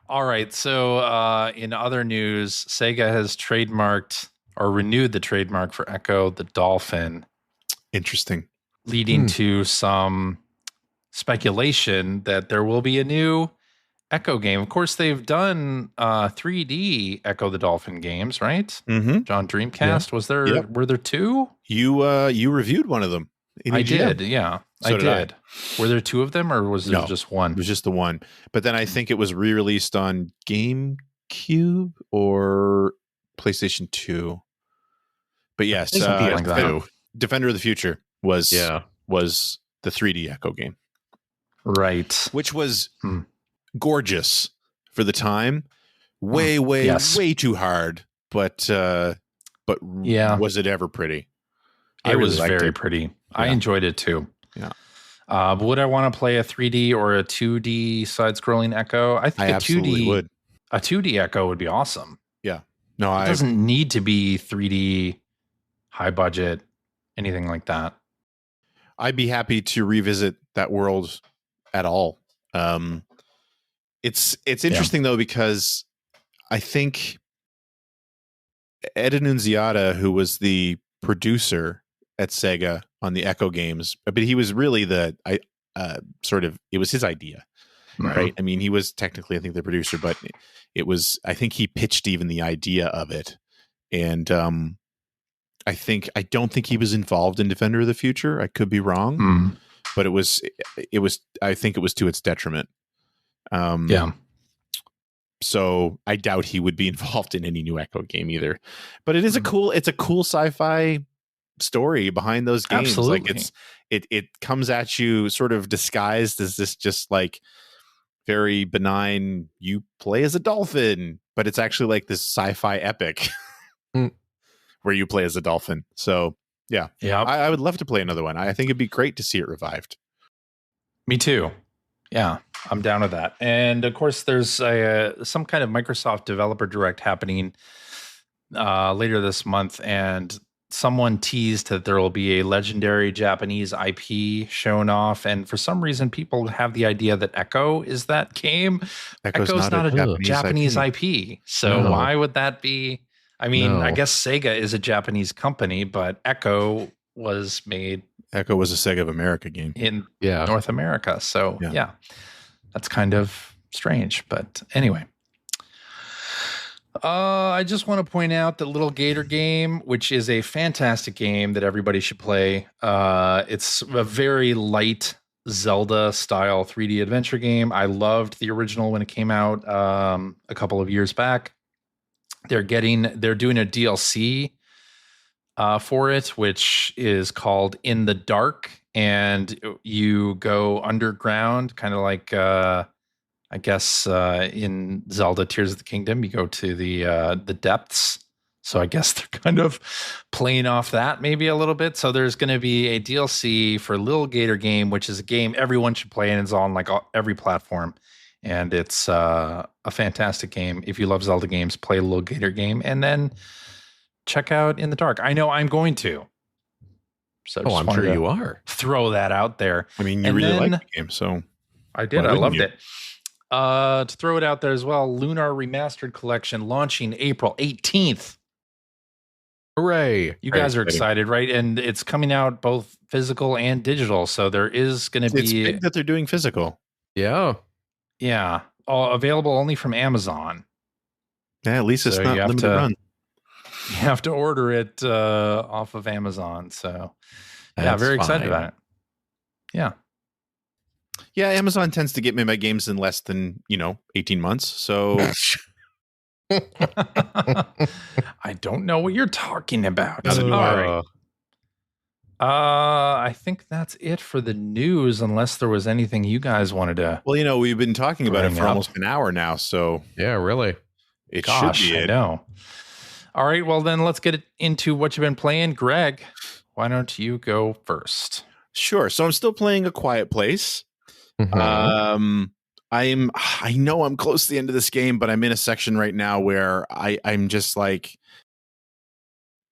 All right. So in other news, Sega has trademarked or renewed the trademark for Ecco the Dolphin. Interesting. Leading to some speculation that there will be a new Ecco game. Of course, they've done 3D Ecco the Dolphin games, right? Mm-hmm. John Dreamcast. Was there? Yep. Were there two? You reviewed one of them. I did. Yeah, so I did. Were there two of them, or was there just one? It was just the one. But then I think it was re-released on GameCube or PlayStation 2. But yes, Defender of the Future was the 3D Ecco game, right? Which was gorgeous for the time. Way too hard, but was it ever pretty? It was very pretty. Yeah. I enjoyed it too. Yeah. Would I want to play a 3D or a 2D side-scrolling Ecco? I think a 2D Ecco would be awesome. Yeah. No, it doesn't need to be 3D, high budget, anything like that. I'd be happy to revisit that world at all. It's interesting though, because I think Ed Annunziata, who was the producer at Sega on the Ecco games, but he was really it was his idea, right? I mean, he was technically, I think, the producer, but I think he pitched even the idea of it. And I don't think he was involved in Defender of the Future. I could be wrong, but I think it was to its detriment. So I doubt he would be involved in any new Ecco game either. But it's a cool sci-fi story behind those games. Absolutely. Like it comes at you sort of disguised as this just like very benign, you play as a dolphin, but it's actually like this sci-fi epic where you play as a dolphin. So yeah. I would love to play another one. I think it'd be great to see it revived. Me too. Yeah, I'm down with that. And of course, there's some kind of Microsoft Developer Direct happening later this month, and someone teased that there will be a legendary Japanese IP shown off. And for some reason, people have the idea that Ecco is that game. Ecco's not a Japanese IP. So why would that be? I mean, I guess Sega is a Japanese company, but Ecco was a Sega of America game in North America. So yeah, that's kind of strange. But anyway, I just want to point out that Lil Gator Game, which is a fantastic game that everybody should play. It's a very light Zelda style 3D adventure game. I loved the original when it came out a couple of years back. They're doing a DLC for it, which is called In the Dark, and you go underground, kind of like I guess in Zelda Tears of the Kingdom, you go to the depths. So I guess they're kind of playing off that maybe a little bit. So there's going to be a DLC for Lil Gator Game, which is a game everyone should play, and it's on like every platform. And it's a fantastic game. If you love Zelda games, play Lil Gator Game, and then check out In the Dark. I know I'm going to. So I'm sure you are. Throw that out there. I mean, you really like the game, so I did. I loved it. To throw it out there as well, Lunar Remastered Collection launching April 18th. Hooray. You guys are excited, right? And it's coming out both physical and digital. So there is going to be... It's big that they're doing physical. Yeah. Yeah. Available only from Amazon. Yeah, at least it's not limited run. You have to order it off of Amazon. So yeah, very excited about it. Yeah. Yeah, Amazon tends to get me my games in less than, 18 months. So I don't know what you're talking about. All right. I think that's it for the news, unless there was anything you guys wanted to. Well, we've been talking about it for almost an hour now. So yeah, really. It should be it. I know. All right. Well, then let's get into what you've been playing. Greg, why don't you go first? Sure. So I'm still playing A Quiet Place. Mm-hmm. I know I'm close to the end of this game, but I'm in a section right now where I'm just like,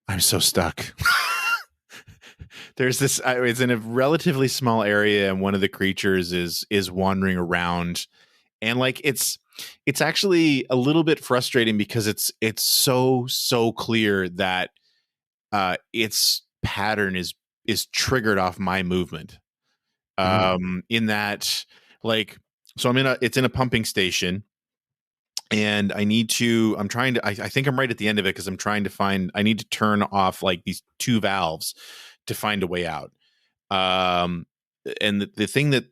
I'm so stuck. There's this, it's in a relatively small area, and one of the creatures is wandering around, and like, it's actually a little bit frustrating because it's so clear that its pattern is triggered off my movement. In that, like, So it's in a pumping station, and I think I'm right at the end of it because I need to turn off like these 2 valves to find a way out. And the thing that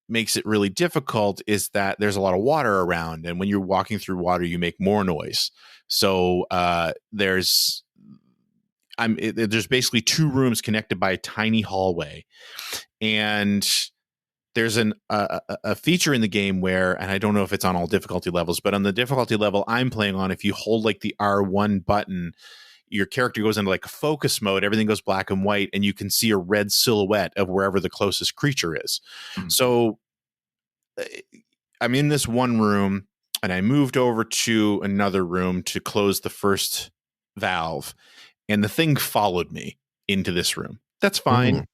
makes it really difficult is that there's a lot of water around, and when you're walking through water, you make more noise. So there's basically 2 rooms connected by a tiny hallway, and there's a feature in the game where, and I don't know if it's on all difficulty levels, but on the difficulty level I'm playing on, if you hold like the R1 button, your character goes into like focus mode, everything goes black and white, and you can see a red silhouette of wherever the closest creature is. Mm-hmm. So I'm in this one room, and I moved over to another room to close the first valve, and the thing followed me into this room. That's fine.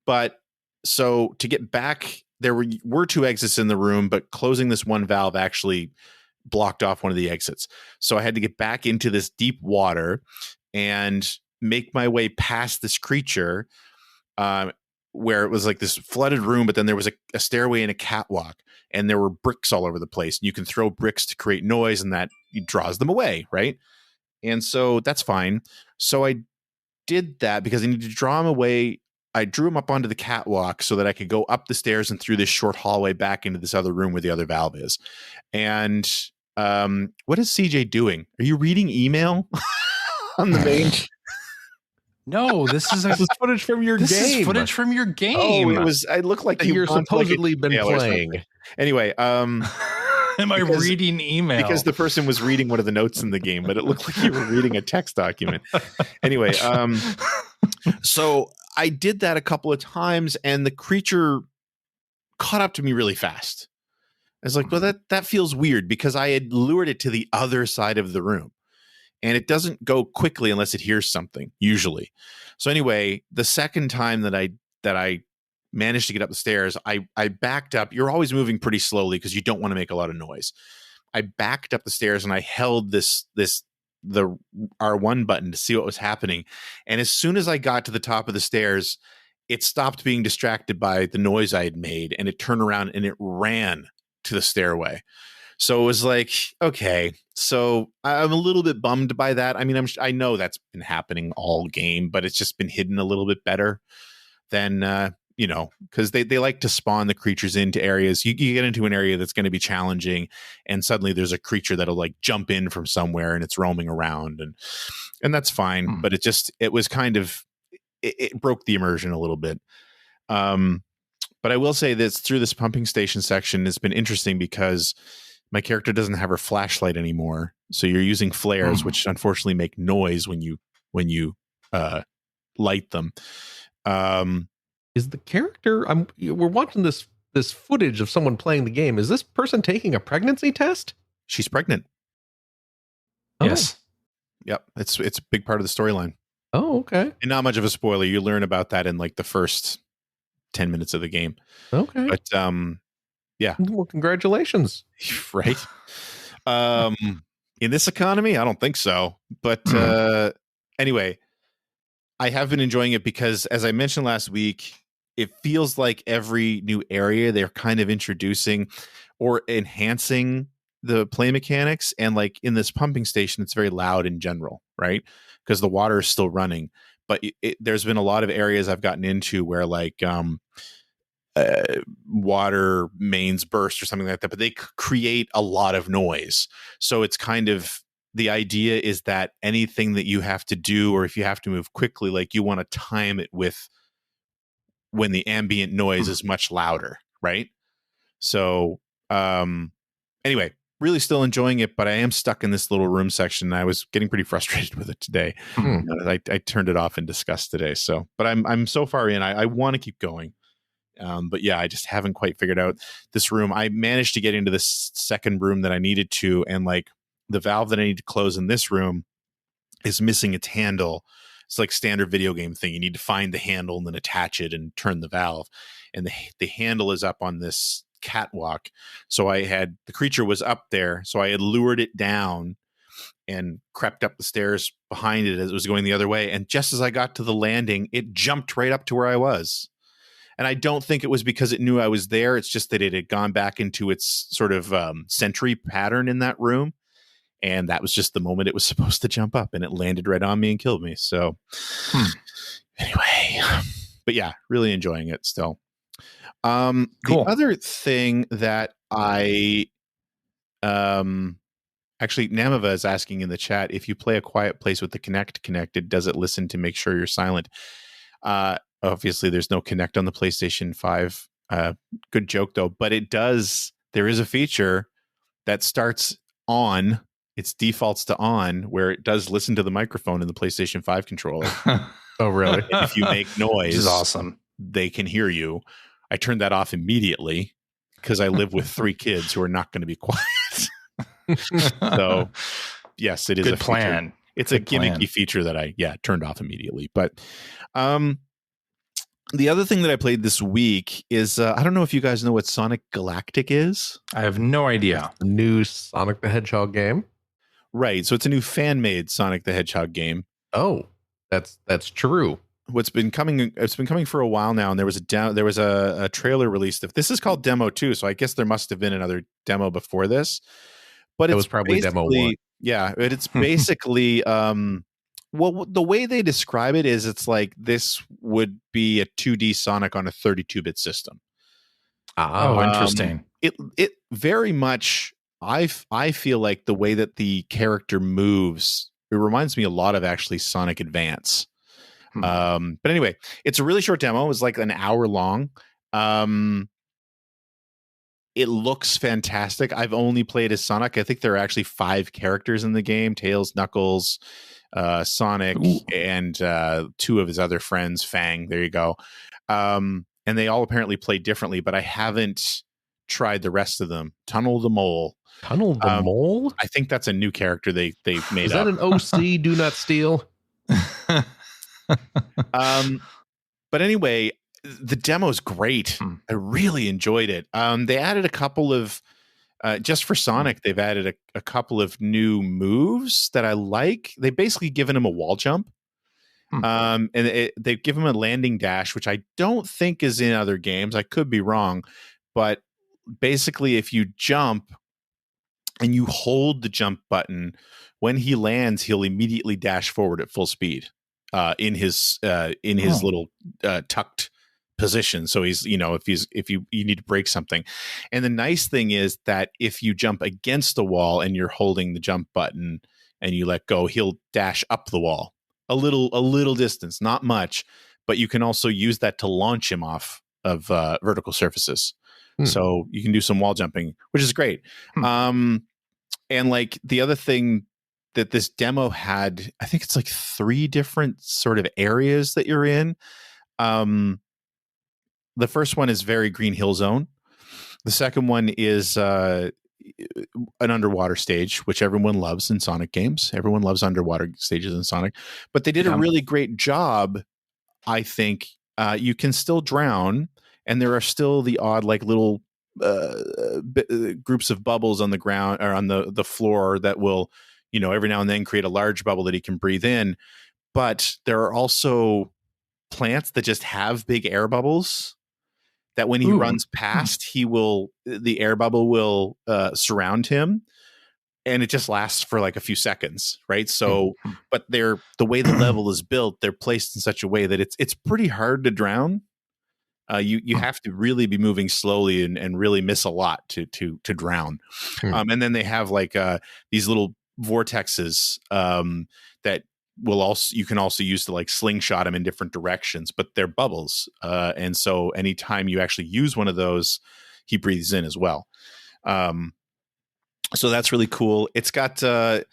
But so to get back, there were 2 exits in the room, but closing this one valve actually blocked off one of the exits. So I had to get back into this deep water and make my way past this creature, where it was like this flooded room, but then there was a stairway and a catwalk, and there were bricks all over the place. And you can throw bricks to create noise, and that draws them away, right? And so that's fine. So I did that because I needed to draw them away. I drew him up onto the catwalk so that I could go up the stairs and through this short hallway back into this other room where the other valve is. And what is CJ doing? Are you reading email on the main? No, this is footage from your game. This is footage from your game. Oh, it was. I look like you're supposedly been playing. Anyway, am I reading email? Because the person was reading one of the notes in the game, but it looked like you were reading a text document. Anyway, so I did that a couple of times, and the creature caught up to me really fast. I was like, well, that feels weird because I had lured it to the other side of the room, and it doesn't go quickly unless it hears something, usually. So anyway, the second time that I managed to get up the stairs, I backed up. You're always moving pretty slowly because you don't want to make a lot of noise. I backed up the stairs and I held the R1 button to see what was happening. And as soon as I got to the top of the stairs, it stopped being distracted by the noise I had made, and it turned around and it ran to the stairway. So it was like, okay, so I'm a little bit bummed by that. I mean, I know that's been happening all game, but it's just been hidden a little bit better than, because they like to spawn the creatures into areas. You get into an area that's going to be challenging, and suddenly there's a creature that'll like jump in from somewhere and it's roaming around, and that's fine. But it was kind of, it broke the immersion a little bit. But I will say this, through this pumping station section, it's been interesting because my character doesn't have her flashlight anymore. So you're using flares, which unfortunately make noise when you light them. Is the character, we're watching this footage of someone playing the game. Is this person taking a pregnancy test? She's pregnant. Yes. Yep. It's a big part of the storyline. Oh, okay. And not much of a spoiler. You learn about that in like the first 10 minutes of the game. Okay. But yeah. Well, congratulations. Right. In this economy, I don't think so. But anyway, I have been enjoying it because, as I mentioned last week, it feels like every new area they're kind of introducing or enhancing the play mechanics. And like in this pumping station, it's very loud in general, right? Because the water is still running. But there's been a lot of areas I've gotten into where like water mains burst or something like that, but they create a lot of noise. So it's kind of, the idea is that anything that you have to do, or if you have to move quickly, like you want to time it with when the ambient noise is much louder, right? So anyway, really still enjoying it, but I am stuck in this little room section. I was getting pretty frustrated with it today. I turned it off in disgust today. So, but I'm so far in. I want to keep going. But yeah, I just haven't quite figured out this room. I managed to get into this second room that I needed to, and like the valve that I need to close in this room is missing its handle. It's like standard video game thing. You need to find the handle and then attach it and turn the valve. And the handle is up on this catwalk. So the creature was up there. So I had lured it down and crept up the stairs behind it as it was going the other way. And just as I got to the landing, it jumped right up to where I was. And I don't think it was because it knew I was there. It's just that it had gone back into its sort of sentry pattern in that room. And that was just the moment it was supposed to jump up, and it landed right on me and killed me. So anyway, but yeah, really enjoying it still. Cool. The other thing that I actually, Namava is asking in the chat, if you play A Quiet Place with the Kinect connected, does it listen to make sure you're silent? Obviously, there's no Kinect on the PlayStation 5. Good joke, though. But it does. There is a feature that starts on. It defaults to on, where it does listen to the microphone in the PlayStation 5 controller. Oh, really? And if you make noise, which is awesome, they can hear you. I turned that off immediately because I live with 3 kids who are not going to be quiet. So, yes, it is good a plan. Feature. It's good a gimmicky plan. feature that I turned off immediately. But the other thing that I played this week is I don't know if you guys know what Sonic Galactic is. I have no idea. New Sonic the Hedgehog game, right? So it's a new fan-made Sonic the Hedgehog game. Oh, that's true. It's been coming for a while now, and there was a trailer released. This is called Demo 2, so I guess there must have been another demo before this. But it was probably Demo 1. Yeah, but it's basically well, the way they describe it is it's like this would be a 2D Sonic on a 32-bit system. Oh, interesting. It very much, I feel like the way that the character moves, it reminds me a lot of actually Sonic Advance. But anyway, it's a really short demo. It was like an hour long. It looks fantastic. I've only played as Sonic. I think there are actually 5 characters in the game: Tails, Knuckles, Sonic, and 2 of his other friends, Fang. There you go. And they all apparently play differently, but I haven't tried the rest of them. Tunnel the Mole. Tunnel the Mole? I think that's a new character they've made. Is that an OC Do Not Steal? But anyway, the demo's great. I really enjoyed it. They added a couple of just for Sonic, they've added a couple of new moves that I like. They've basically given him a wall jump. And they've given him a landing dash, which I don't think is in other games. I could be wrong, but basically if you jump and you hold the jump button, when he lands, he'll immediately dash forward at full speed. In his little tucked position. So he's, if you need to break something. And the nice thing is that if you jump against the wall and you're holding the jump button and you let go, he'll dash up the wall a little distance, not much, but you can also use that to launch him off of vertical surfaces. So you can do some wall jumping, which is great. And like the other thing that this demo had, I think it's like 3 different sort of areas that you're in. The first one is very Green Hill Zone. The second one is an underwater stage, which everyone loves in Sonic games. Everyone loves underwater stages in Sonic, but they did a really great job. I think you can still drown, and there are still the odd like little groups of bubbles on the ground or on the floor that will, every now and then create a large bubble that he can breathe in. But there are also plants that just have big air bubbles that when he runs past, the air bubble will surround him, and it just lasts for like a few seconds. Right. So, but the way the level is built, they're placed in such a way that it's pretty hard to drown. You have to really be moving slowly and really miss a lot to drown. And then they have like these little vortexes that you can also use to like slingshot them in different directions, but they're bubbles. And so anytime you actually use one of those, he breathes in as well. So that's really cool. It's got a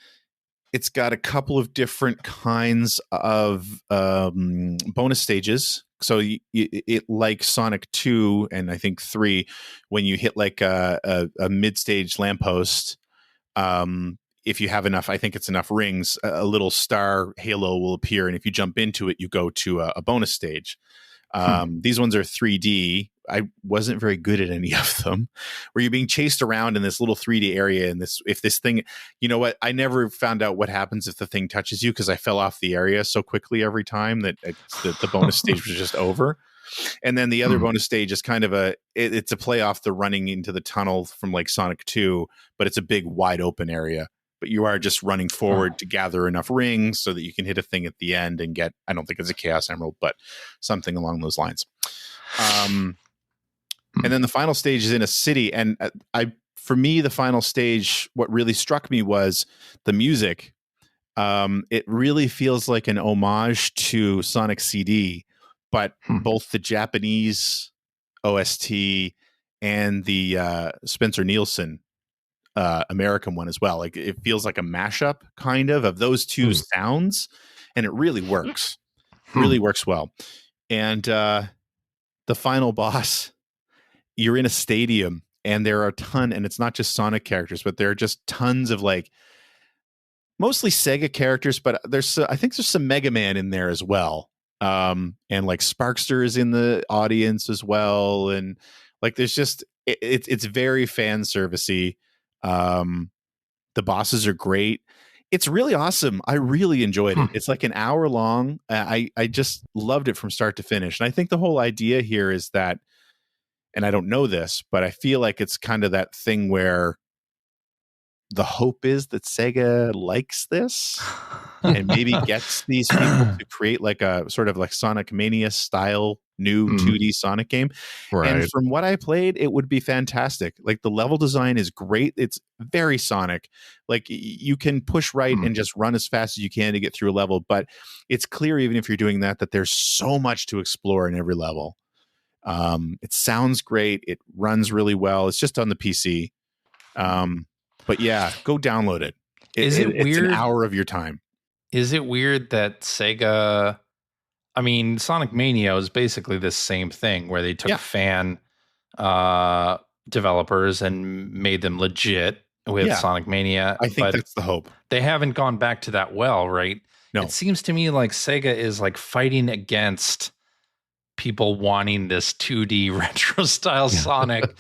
couple of different kinds of bonus stages. So it like Sonic 2 and I think 3, when you hit like a mid-stage lamppost, if you have enough, I think it's enough rings, a little star halo will appear. And if you jump into it, you go to a bonus stage. These ones are 3D. I wasn't very good at any of them, where you're being chased around in this little 3D area. And if this thing, you know what, I never found out what happens if the thing touches you, because I fell off the area so quickly every time that the bonus stage was just over. And then the other bonus stage is kind of it's a play off the running into the tunnel from like Sonic 2, but it's a big wide open area. But you are just running forward to gather enough rings so that you can hit a thing at the end and get, I don't think it's a Chaos Emerald, but something along those lines. And then the final stage is in a city. And for me, the final stage, what really struck me was the music. It really feels like an homage to Sonic CD, but both the Japanese OST and the Spencer Nielsen American one as well. Like it feels like a mashup kind of those two sounds, and it really works. Really works well. And the final boss, you're in a stadium and there are a ton, and it's not just Sonic characters, but there are just tons of like mostly Sega characters, but I think there's some Mega Man in there as well. And like Sparkster is in the audience as well. And like there's just it's very fan servicey. The bosses are great. It's really awesome. I really enjoyed it. It's like an hour long. I just loved it from start to finish. And I think the whole idea here is that, and I don't know this, but I feel like it's kind of that thing where the hope is that Sega likes this and maybe gets these people to create like a sort of like Sonic Mania style new 2D Sonic game. Right. And from what I played, it would be fantastic. Like the level design is great. It's very Sonic. Like you can push right and just run as fast as you can to get through a level. But it's clear, even if you're doing that there's so much to explore in every level. It sounds great. It runs really well. It's just on the PC. But yeah, go download it. It's an hour of your time. Is it weird that Sega, I mean, Sonic Mania is basically the same thing where they took fan developers and made them legit with Sonic Mania. I think that's the hope. They haven't gone back to that well, right? No. It seems to me like Sega is like fighting against people wanting this 2D retro style Sonic.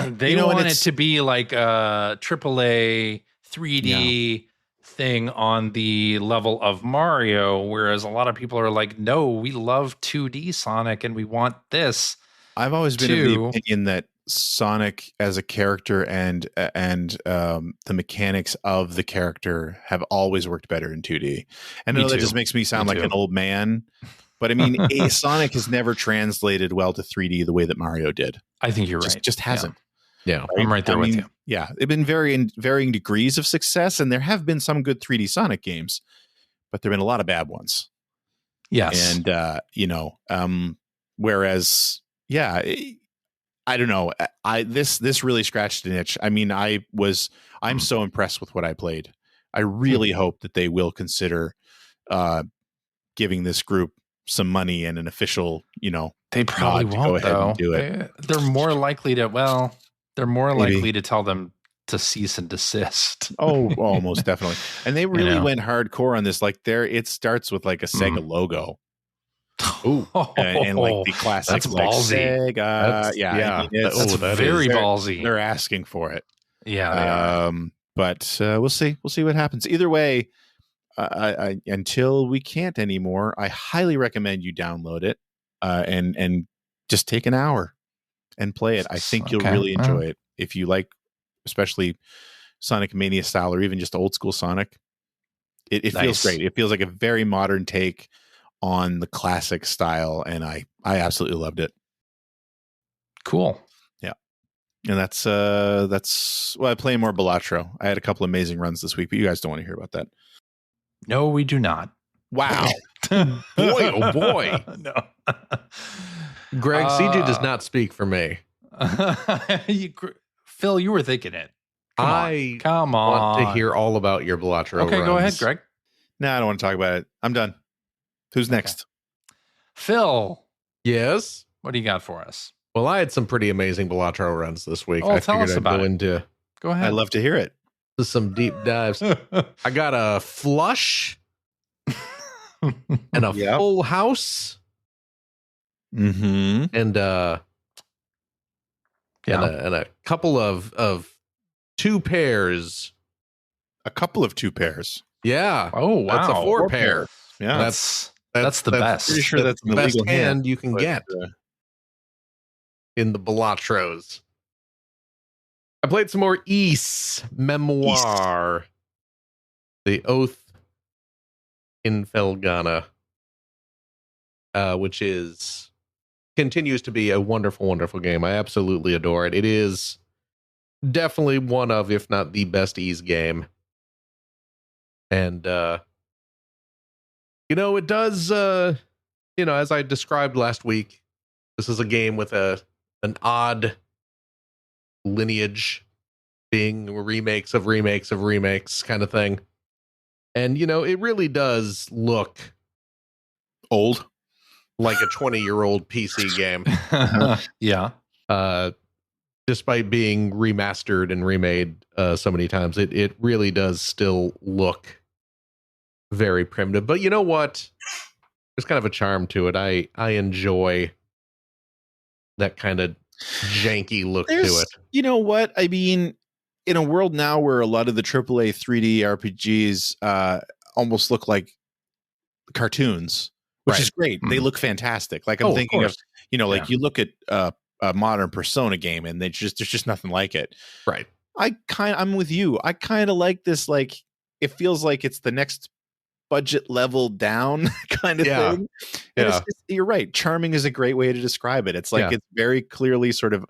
They want it to be like a AAA 3D thing on the level of Mario, whereas a lot of people are like, no, we love 2D Sonic and we want this. I've always been of the opinion that Sonic as a character and the mechanics of the character have always worked better in 2D. And I know that just makes me sound like an old man. But I mean, Sonic has never translated well to 3D the way that Mario did. I think you're right. Just hasn't. Yeah, right? I'm right there with you. Yeah, they've been varying degrees of success, and there have been some good 3D Sonic games, but there've been a lot of bad ones. Yes, and whereas, I don't know. This really scratched an itch. I mean, I'm so impressed with what I played. I really hope that they will consider giving this group some money and an official, they probably won't go ahead and do it. They're more likely to, likely to tell them to cease and desist. Oh, almost definitely. And they really went hardcore on this. Like it starts with like a Sega logo. Ooh. And like the classic that's ballsy. Sega. I mean, that's very ballsy. They're asking for it. Yeah. But we'll see. We'll see what happens. Either way, I until we can't anymore, I highly recommend you download it and just take an hour and play it. I think you'll really enjoy it if you like, especially Sonic Mania style or even just old school Sonic. It feels great. It feels like a very modern take on the classic style, and I absolutely loved it. Cool. Yeah. And that's I play more Balatro. I had a couple amazing runs this week, but you guys don't want to hear about that. No, we do not. Wow. Boy, oh boy. No. Greg, CJ does not speak for me. Phil, you were thinking it. Come on. Want to hear all about your Balatro runs. Go ahead, Greg. No, I don't want to talk about it. I'm done. Who's next? Phil. Yes? What do you got for us? Well, I had some pretty amazing Balatro runs this week. I tell us about it. Go ahead. I'd love to hear it. Some deep dives. I got a flush and a full house. Mm-hmm. And a couple of two pairs. A couple of two pairs. Yeah. Oh, wow. That's a four pair. Yeah. That's That's the best. Pretty sure that's the best hand you can get in the Balatros. I played some more Memoire. The Oath in Felghana, which continues to be a wonderful, wonderful game. I absolutely adore it. It is definitely one of, if not the best Ys game. And, it does, as I described last week, this is a game with an odd lineage, being remakes of remakes of remakes kind of thing. And, it really does look old, like a 20-year-old PC game. Yeah. Despite being remastered and remade so many times, it really does still look very primitive. But you know what? There's kind of a charm to it. I enjoy that kind of janky look to it. You know what? I mean, in a world now where a lot of the AAA 3D RPGs almost look like cartoons, which is great. They look fantastic. Like I'm thinking of you look at a modern Persona game and there's just nothing like it. Right. I'm with you. I kind of like this. Like it feels like it's the next budget level down kind of thing. And it's just, you're right. Charming is a great way to describe it. It's like it's very clearly sort of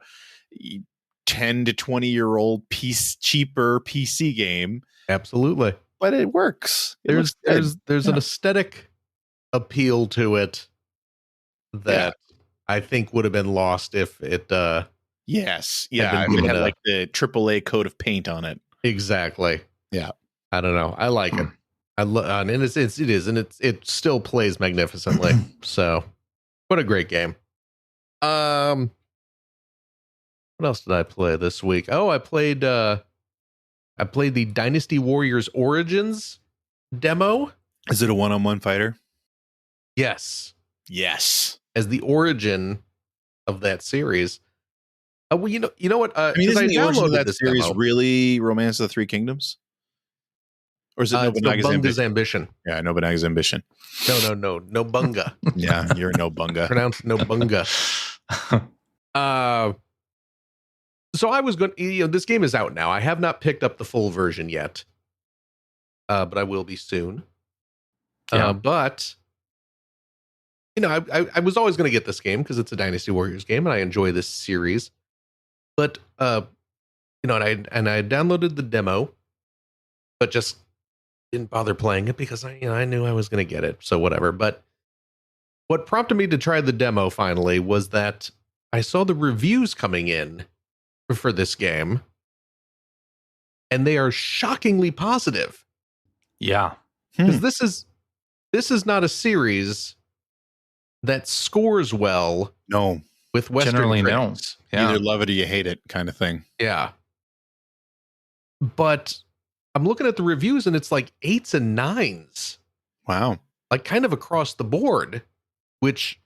10 to 20-year-old cheaper PC game. Absolutely. But it works. There's an aesthetic appeal to it that I think would have been lost if it if it had like the AAA coat of paint on it. Exactly. Yeah. I don't know. I like it. And it still plays magnificently. So what a great game. What else did I play this week? Oh, I played the Dynasty Warriors Origins demo. Is it a one-on-one fighter? Yes. As the origin of that series. Well, you know what? I mean, isn't the origin of that series demo really Romance of the Three Kingdoms? Or is it Nobunaga's Ambition? Yeah, Nobunaga's Ambition. No, Nobunga. Yeah, you're Nobunga. Pronounced Nobunga. So I was going. This game is out now. I have not picked up the full version yet, but I will be soon. Yeah. But I was always going to get this game because it's a Dynasty Warriors game, and I enjoy this series. But and I downloaded the demo, but just didn't bother playing it because I knew I was going to get it. So whatever. But what prompted me to try the demo finally was that I saw the reviews coming in for this game, and they are shockingly positive. Yeah. Because this is not a series that scores well. No. With Western generally critics. No. Yeah. Either love it or you hate it kind of thing. Yeah. But I'm looking at the reviews and it's like 8s and 9s. Wow. Like kind of across the board, which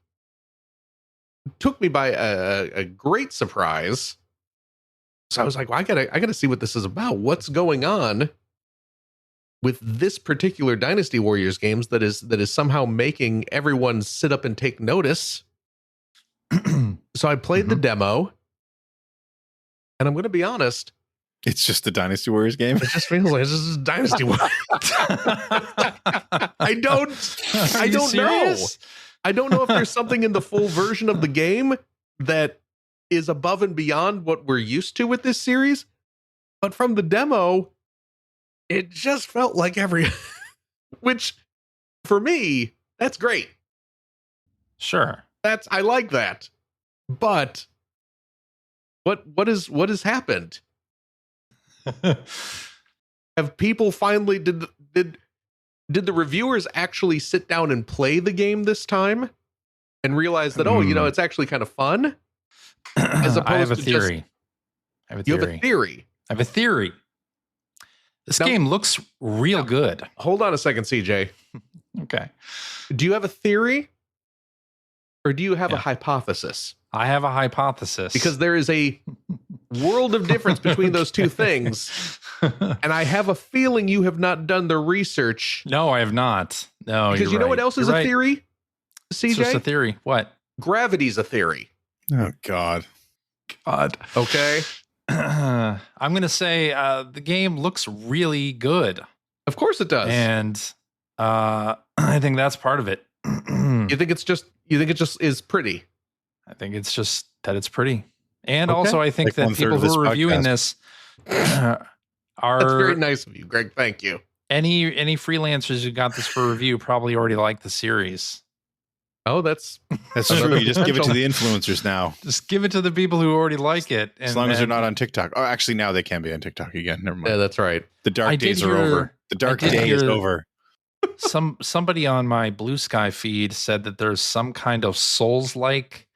took me by a great surprise. So I was like, well, I gotta see what this is about. What's going on with this particular Dynasty Warriors games that is somehow making everyone sit up and take notice? So I played the demo, and I'm going to be honest. It's just a Dynasty Warriors game. It just feels like this is Dynasty Warriors. I don't know. I don't know if there's something in the full version of the game that is above and beyond what we're used to with this series. But from the demo, it just felt like which for me, that's great. Sure. I like that. But what has happened? Have people finally did the reviewers actually sit down and play the game this time and realize that it's actually kind of fun? As opposed I have a to theory. You have a theory. I have a theory. This game looks real good. Hold on a second, CJ. Okay. Do you have a theory? Or do you have a hypothesis? I have a hypothesis. Because there is a world of difference between those two things. And I have a feeling you have not done the research. No, I have not. No, because you know what else is a theory? CJ? It's just a theory. What? Gravity's a theory. Oh, God. Okay. I'm going to say the game looks really good. Of course it does. And I think that's part of it. You think it just is pretty? I think it's just that it's pretty. And Okay. also I think Like that people who are reviewing this are That's very nice of you, Greg. Thank you. Any freelancers who got this for review probably already like the series. Oh, that's true. You just give it to the influencers now. Just give it to the people who already like it. As long as they're not on TikTok. Oh, actually, now they can be on TikTok again. Never mind. Yeah, that's right. The dark days are over. The dark day is over. Somebody on my Blue Sky feed said that there's some kind of Souls-like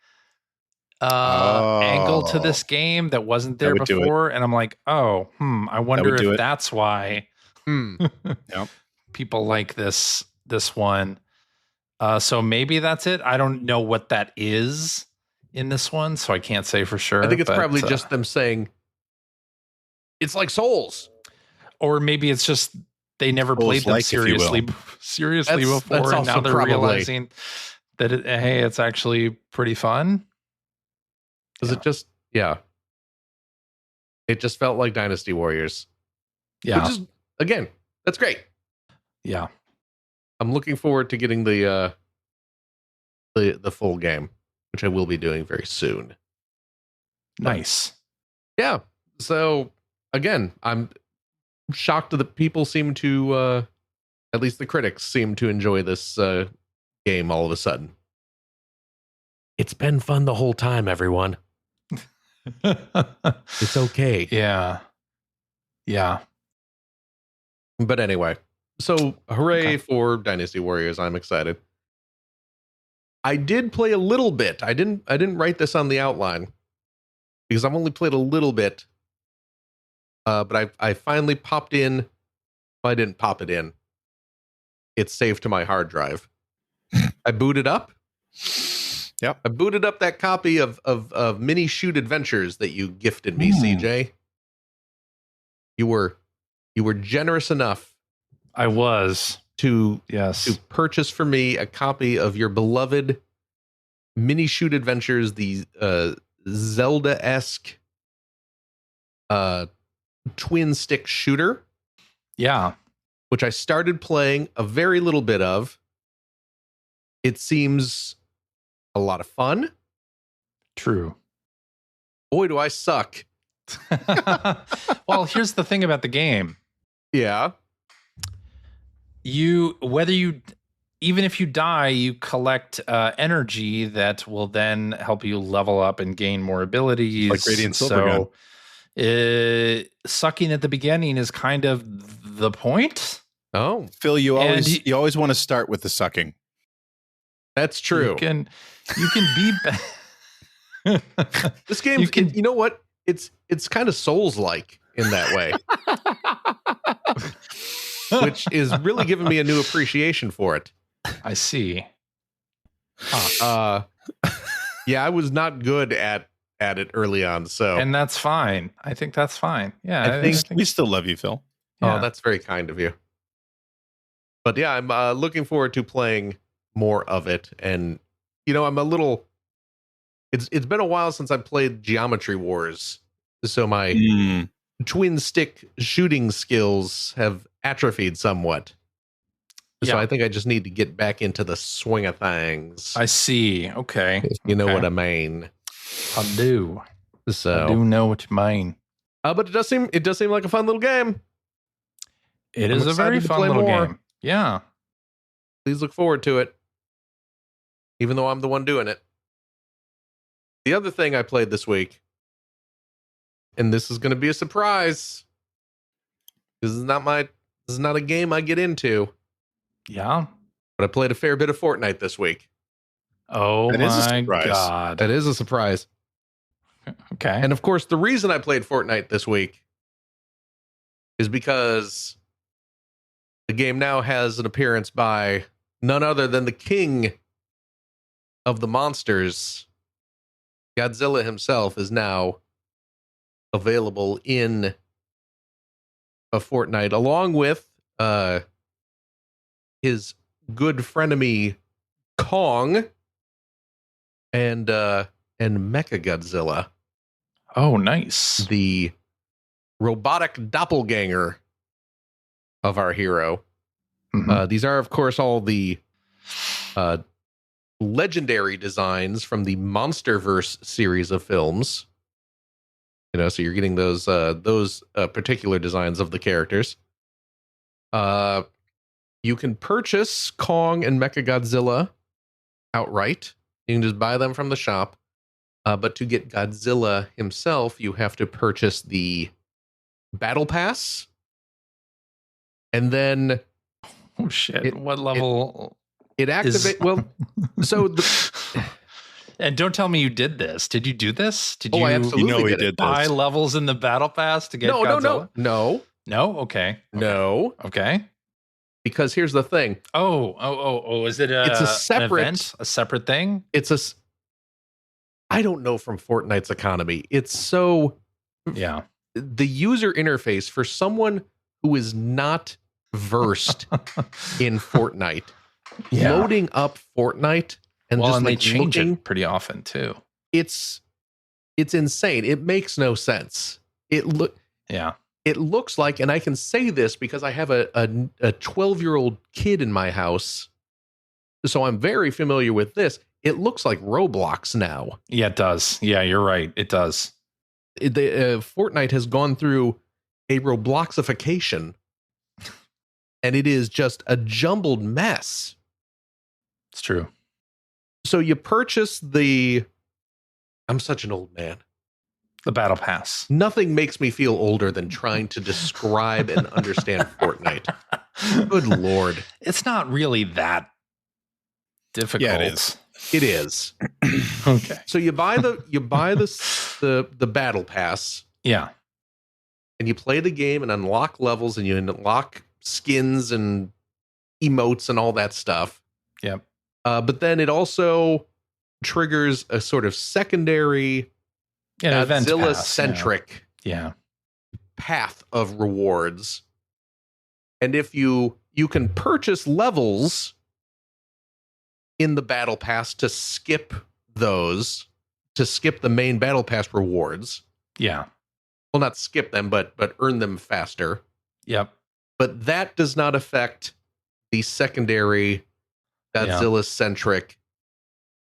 angle to this game that wasn't there before, and I'm like, I wonder if that's why Yep. people like this one. So maybe that's it. I don't know what that is in this one, so I can't say for sure. I think it's probably just them saying it's like Souls, or maybe it's just they never played them seriously before, and now they're realizing that hey, it's actually pretty fun. Because it just felt like Dynasty Warriors. Yeah, which is, again, that's great. Yeah. I'm looking forward to getting the full game, which I will be doing very soon. Nice. Yeah. So again, I'm shocked that people seem to, at least the critics seem to enjoy this game all of a sudden. It's been fun the whole time, everyone. It's okay. Yeah. Yeah. But anyway. So hooray for Dynasty Warriors. I'm excited. I did play a little bit. I didn't write this on the outline because I've only played a little bit. But I finally popped in. Well, I didn't pop it in. It's saved to my hard drive. I booted up. Yep. I booted up that copy of Mini Shoot Adventures that you gifted me, CJ. You were generous enough. I was to purchase for me a copy of your beloved Mini Shoot Adventures, the Zelda-esque twin stick shooter. Yeah. Which I started playing a very little bit of. It seems a lot of fun. True. Boy, do I suck. Well, here's the thing about the game. Yeah. Even if you die, you collect energy that will then help you level up and gain more abilities. Like Radiant Silver Gun. Sucking at the beginning is kind of the point. Oh, Phil, you always want to start with the sucking. That's true. You can be this game. You know what? It's kind of Souls-like in that way. Which is really giving me a new appreciation for it. I see. Huh. Yeah, I was not good at it early on, so and that's fine. I think that's fine. Yeah, I think we still love you, Phil. Yeah. Oh, that's very kind of you. But yeah, I'm looking forward to playing more of it, and I'm a little. It's been a while since I played Geometry Wars, so my twin stick shooting skills have atrophied somewhat. So I think I just need to get back into the swing of things. I see. Okay. If you know what I mean. I do. So I do know what you mean. But it does seem like a fun little game. It is a very fun little game. Yeah. Please look forward to it. Even though I'm the one doing it. The other thing I played this week, and this is going to be a surprise. This is not a game I get into. Yeah. But I played a fair bit of Fortnite this week. Oh my God. That is a surprise. Okay. And of course, the reason I played Fortnite this week is because the game now has an appearance by none other than the king of the monsters. Godzilla himself is now available in a Fortnite, along with his good frenemy Kong, and Mechagodzilla. Oh, nice. The robotic doppelganger of our hero. Mm-hmm. These are, of course, all the legendary designs from the MonsterVerse series of films. So you're getting those particular designs of the characters. You can purchase Kong and Mechagodzilla outright. You can just buy them from the shop. But to get Godzilla himself, you have to purchase the Battle Pass. And then... Oh, shit. What level... It activates... Well, so... And don't tell me you did this. Did you do this? Did you? I absolutely did buy levels in the Battle Pass to get Godzilla? No. Okay. No. Okay. Because here's the thing. Oh! Is it it's a separate event? A separate thing? I don't know from Fortnite's economy. It's so the user interface for someone who is not versed in Fortnite, loading up Fortnite. And they change it pretty often too. It's insane. It makes no sense. It looks like, and I can say this because I have a 12-year-old kid in my house, so I'm very familiar with this. It looks like Roblox now. Yeah, it does. Yeah, you're right. It does. Fortnite has gone through a Robloxification, and it is just a jumbled mess. It's true. So you purchase I'm such an old man. The Battle Pass. Nothing makes me feel older than trying to describe and understand Fortnite. Good Lord. It's not really that difficult. Yeah, it is. It is. Okay. So you buy the Battle Pass. Yeah. And you play the game and unlock levels and you unlock skins and emotes and all that stuff. Yep. But then it also triggers a sort of secondary Godzilla-centric path of rewards. And if you can purchase levels in the Battle Pass to skip the main Battle Pass rewards. Yeah. Well, not skip them, but earn them faster. Yep. But that does not affect the secondary Godzilla-centric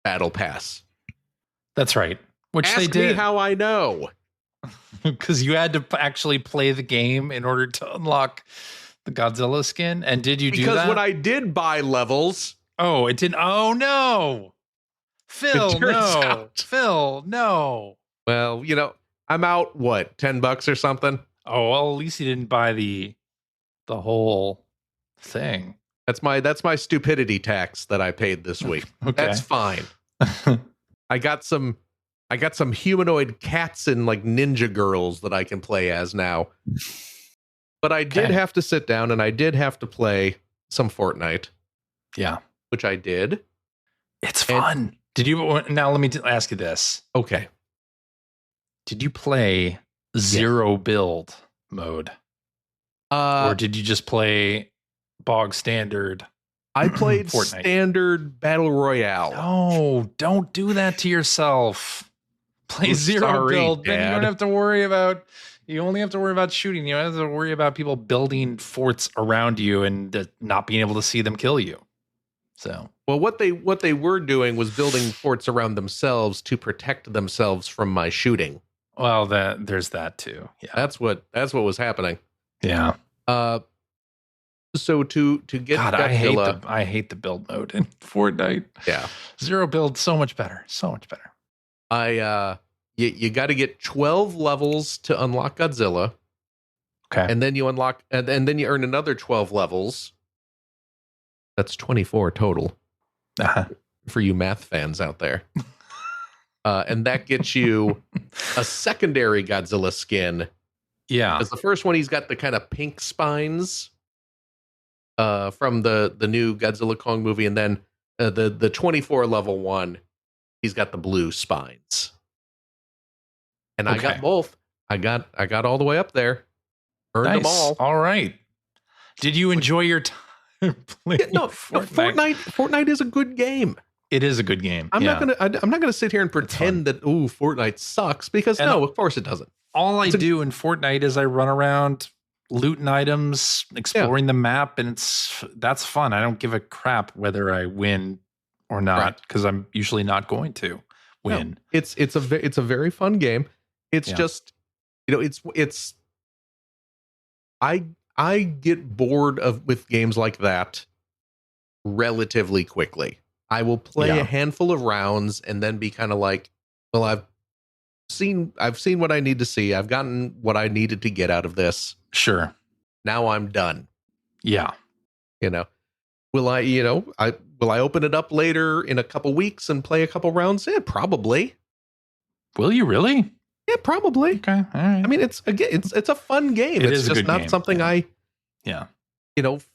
Battle Pass. That's right. Which Ask they did. me how I know. Because you had to actually play the game in order to unlock the Godzilla skin. And did you do that? Because when I did buy levels... Oh, it didn't... Oh, no! Phil, no! Phil, no! Well, I'm out, what, $10 or something? Oh, well, at least you didn't buy the whole thing. That's my stupidity tax that I paid this week. Okay. That's fine. I got some humanoid cats and like ninja girls that I can play as now. But I did have to sit down and I did have to play some Fortnite. Yeah. Which I did. It's fun. Now let me ask you this. Okay. Did you play zero build mode? Or did you just play bog standard? I played standard battle royale. No, don't do that to yourself. Play zero build. Dad. Then you don't have to worry about. You only have to worry about shooting. You don't have to worry about people building forts around you and not being able to see them kill you. So, well, what they were doing was building forts around themselves to protect themselves from my shooting. Well, there's that too. Yeah, that's what was happening. Yeah. So to get God, I hate the build mode in Fortnite. Yeah, zero build, so much better. So much better. You got to get 12 levels to unlock Godzilla. Okay, and then you unlock, and then you earn another 12 levels. That's 24 total. For you math fans out there. And that gets you a secondary Godzilla skin. Yeah, because the first one he's got the kind of pink spines. From the new Godzilla Kong movie, and then the 24 level one, he's got the blue spines. And I got both. I got all the way up there. Earned them all. All right. Did you enjoy your time? Fortnite is a good game. It is a good game. I'm not gonna sit here and pretend that Fortnite sucks, because of course it doesn't. All I do in Fortnite is I run around looting items, exploring the map, and that's fun. I don't give a crap whether I win or not, because I'm usually not going to win. No, it's a very fun game. It's just, it's I get bored with games like that relatively quickly. I will play a handful of rounds and then be kind of like, well, I've seen what I need to see. I've gotten what I needed to get out of this. Sure. Now I'm done. Yeah. Will I open it up later in a couple weeks and play a couple rounds? Yeah, probably. Will you really? Yeah, probably. Okay. All right. I mean, it's a fun game. It's just not game. Something I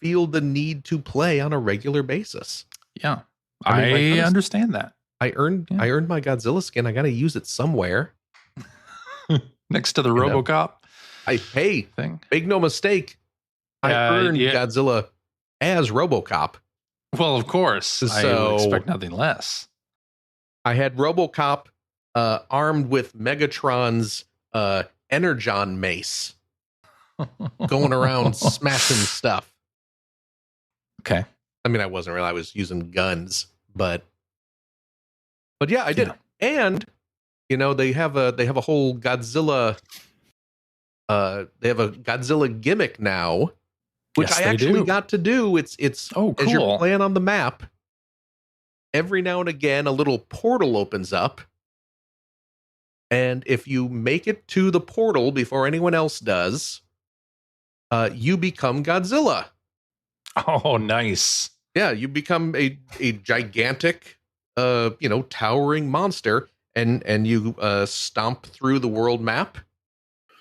feel the need to play on a regular basis. Yeah. I understand that. I earned my Godzilla skin. I got to use it somewhere. Next to the RoboCop. Thing. Make no mistake. I earned Godzilla as RoboCop. Well, of course. So I would expect nothing less. I had RoboCop armed with Megatron's Energon mace, going around smashing stuff. Okay. I mean, I wasn't really. I was using guns, but yeah, I did. And they have a whole Godzilla. They have a Godzilla gimmick now, which I actually got to do. It's cool. As you're playing on the map, every now and again a little portal opens up, and if you make it to the portal before anyone else does, you become Godzilla. Oh, nice. Yeah, you become a gigantic, towering monster, and you stomp through the world map,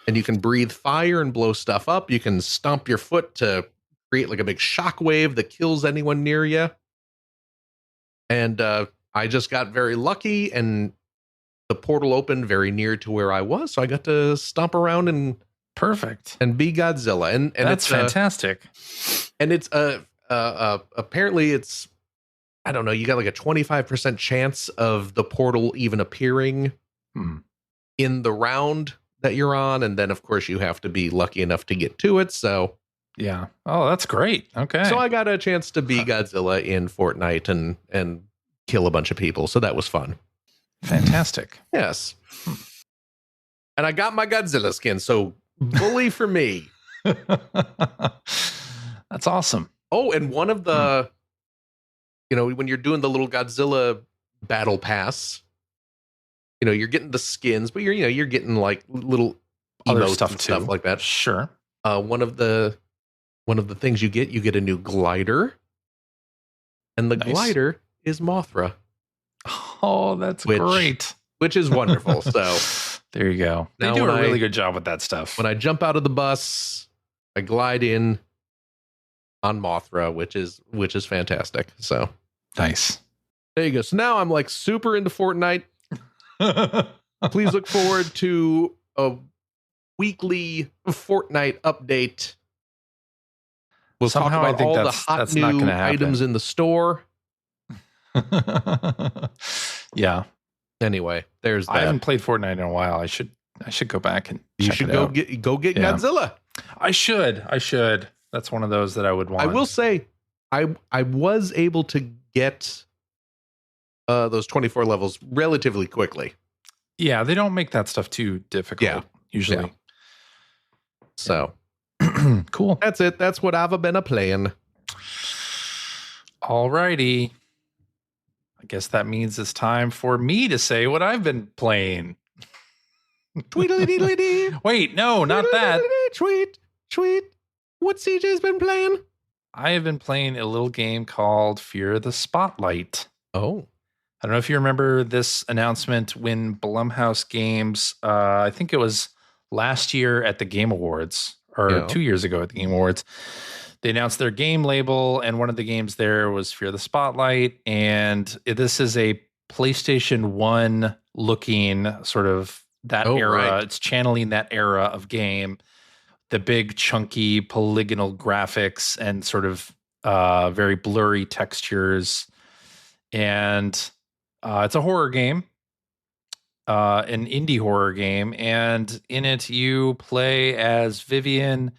and you can breathe fire and blow stuff up. You can stomp your foot to create like a big shockwave that kills anyone near you. And I just got very lucky, and the portal opened very near to where I was, so I got to stomp around and be Godzilla. And that's fantastic. And it's apparently it's, I don't know, you got like a 25% chance of the portal even appearing in the round that you're on, and then of course you have to be lucky enough to get to it. So yeah. Oh, that's great. Okay. So I got a chance to be Godzilla in Fortnite and kill a bunch of people. So that was fun. Fantastic. Yes. And I got my Godzilla skin. So bully for me. That's awesome. Oh, and one of the, when you're doing the little Godzilla battle pass, you're getting the skins, but you're getting like little other emotes stuff and too. Stuff like that. Sure. One of the things you get a new glider, and the glider is Mothra. Oh, that's great. Which is wonderful. So there you go. They do a really good job with that stuff. When I jump out of the bus, I glide in on Mothra, which is fantastic. So nice. There you go. So now I'm like super into Fortnite. Please look forward to a weekly Fortnite update. We'll talk about all the hot new items in the store. Yeah. Anyway, there's that. I haven't played Fortnite in a while. I should go back and check it out. Go get Godzilla. I should. That's one of those that I would want. I will say, I was able to get those 24 levels relatively quickly. Yeah, they don't make that stuff too difficult usually. Yeah. So cool. That's it. That's what I've been playing. Alrighty. I guess that means it's time for me to say what I've been playing. Wait, no, not that. Tweet. What CJ's been playing? I have been playing a little game called Fear the Spotlight. Oh. I don't know if you remember this announcement when Blumhouse Games, I think it was last year at the Game Awards, or 2 years ago at the Game Awards, they announced their game label, and one of the games there was Fear the Spotlight, and this is a PlayStation 1 looking sort of that era. Right. It's channeling that era of game, the big chunky polygonal graphics and sort of very blurry textures, and it's a horror game, an indie horror game, and in it you play as Vivian,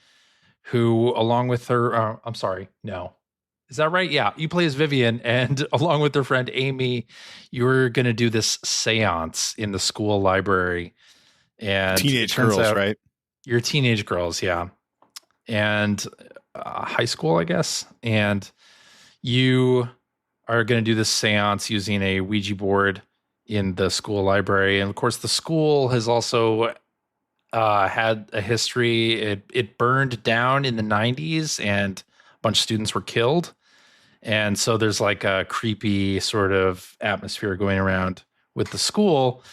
who, along with her, I'm sorry, no. Is that right? Yeah, you play as Vivian, and along with her friend Amy, you're going to do this seance in the school library. And teenage girls, right? You're teenage girls, yeah. And high school, I guess. And you are going to do this seance using a Ouija board in the school library. And of course, the school has also had a history. It burned down in the 90s, and a bunch of students were killed. And so there's like a creepy sort of atmosphere going around with the school.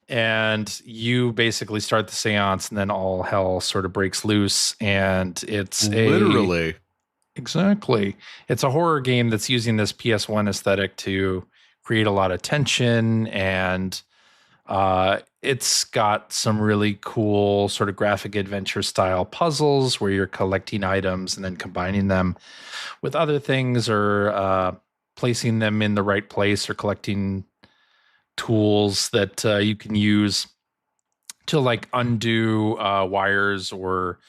And you basically start the seance, and then all hell sort of breaks loose. And it's literally exactly. It's a horror game that's using this PS1 aesthetic to create a lot of tension, and it's got some really cool sort of graphic adventure style puzzles where you're collecting items and then combining them with other things, or placing them in the right place, or collecting tools that you can use to like undo wires, or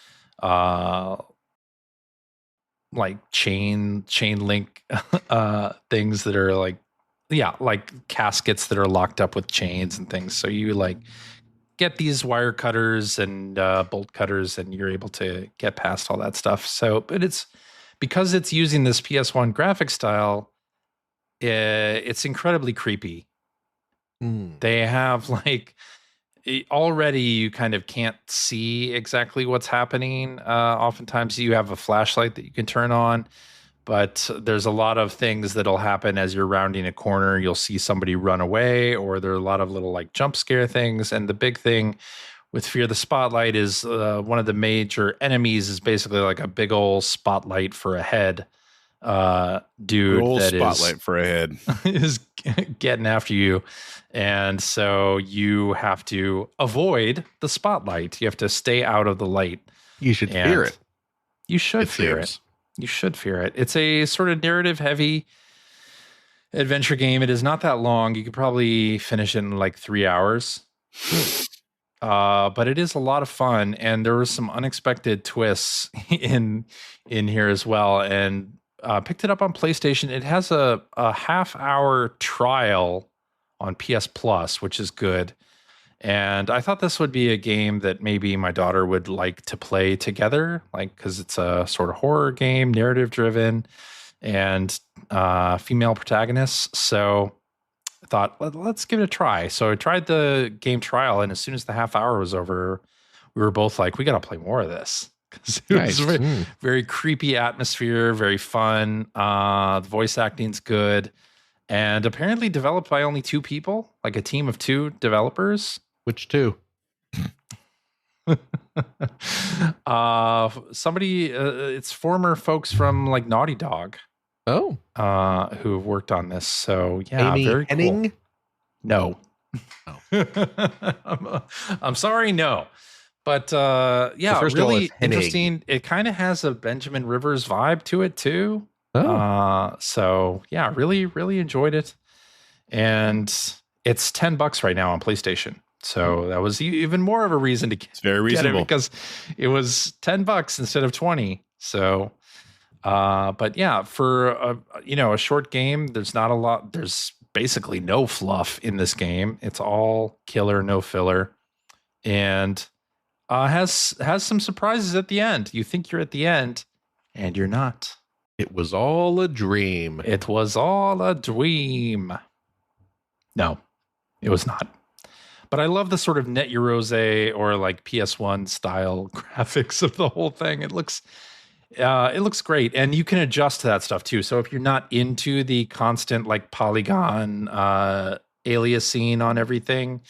like chain link things that are like caskets that are locked up with chains and things. So you like get these wire cutters and bolt cutters, and you're able to get past all that stuff. So, but it's because it's using this PS1 graphic style, it's incredibly creepy. They have like already you kind of can't see exactly what's happening. Oftentimes you have a flashlight that you can turn on, but there's a lot of things that'll happen as you're rounding a corner. You'll see somebody run away, or there are a lot of little like jump scare things. And the big thing with Fear the Spotlight is one of the major enemies is basically like a big old spotlight for a head. Dude, that spotlight for a head is getting after you. And so you have to avoid the spotlight. You have to stay out of the light. You should fear it. You should fear it. You should fear it. It's a sort of narrative heavy adventure game. It is not that long. You could probably finish it in like 3 hours. But it is a lot of fun, and there were some unexpected twists in here as well. And picked it up on PlayStation. It has a half-hour trial on PS Plus, which is good. And I thought this would be a game that maybe my daughter would like to play together, like because it's a sort of horror game, narrative-driven, and female protagonists. So I thought, let's give it a try. So I tried the game trial, and as soon as the half hour was over, we were both like, we got to play more of this. Because it was very, very creepy atmosphere, very fun. The voice acting's good. And apparently developed by only 2 people, like a team of 2 developers. Which 2? Somebody, it's former folks from like Naughty Dog. Oh. Who have worked on this. So yeah, Amy very Henning? Cool. No. Oh. I'm sorry, no. But yeah, really interesting. It kind of has a Benjamin Rivers vibe to it too. Oh. So yeah, really, really enjoyed it. And it's $10 right now on PlayStation. So that was even more of a reason to get, it's very reasonable, because it was $10 instead of 20. So, but yeah, for a short game, there's not a lot. There's basically no fluff in this game. It's all killer, no filler, and has some surprises at the end. You think you're at the end, and you're not. It was all a dream. It was all a dream. No, it was not. But I love the sort of Net Eurose or like PS1 style graphics of the whole thing. It looks great, and you can adjust to that stuff too. So if you're not into the constant like polygon aliasing on everything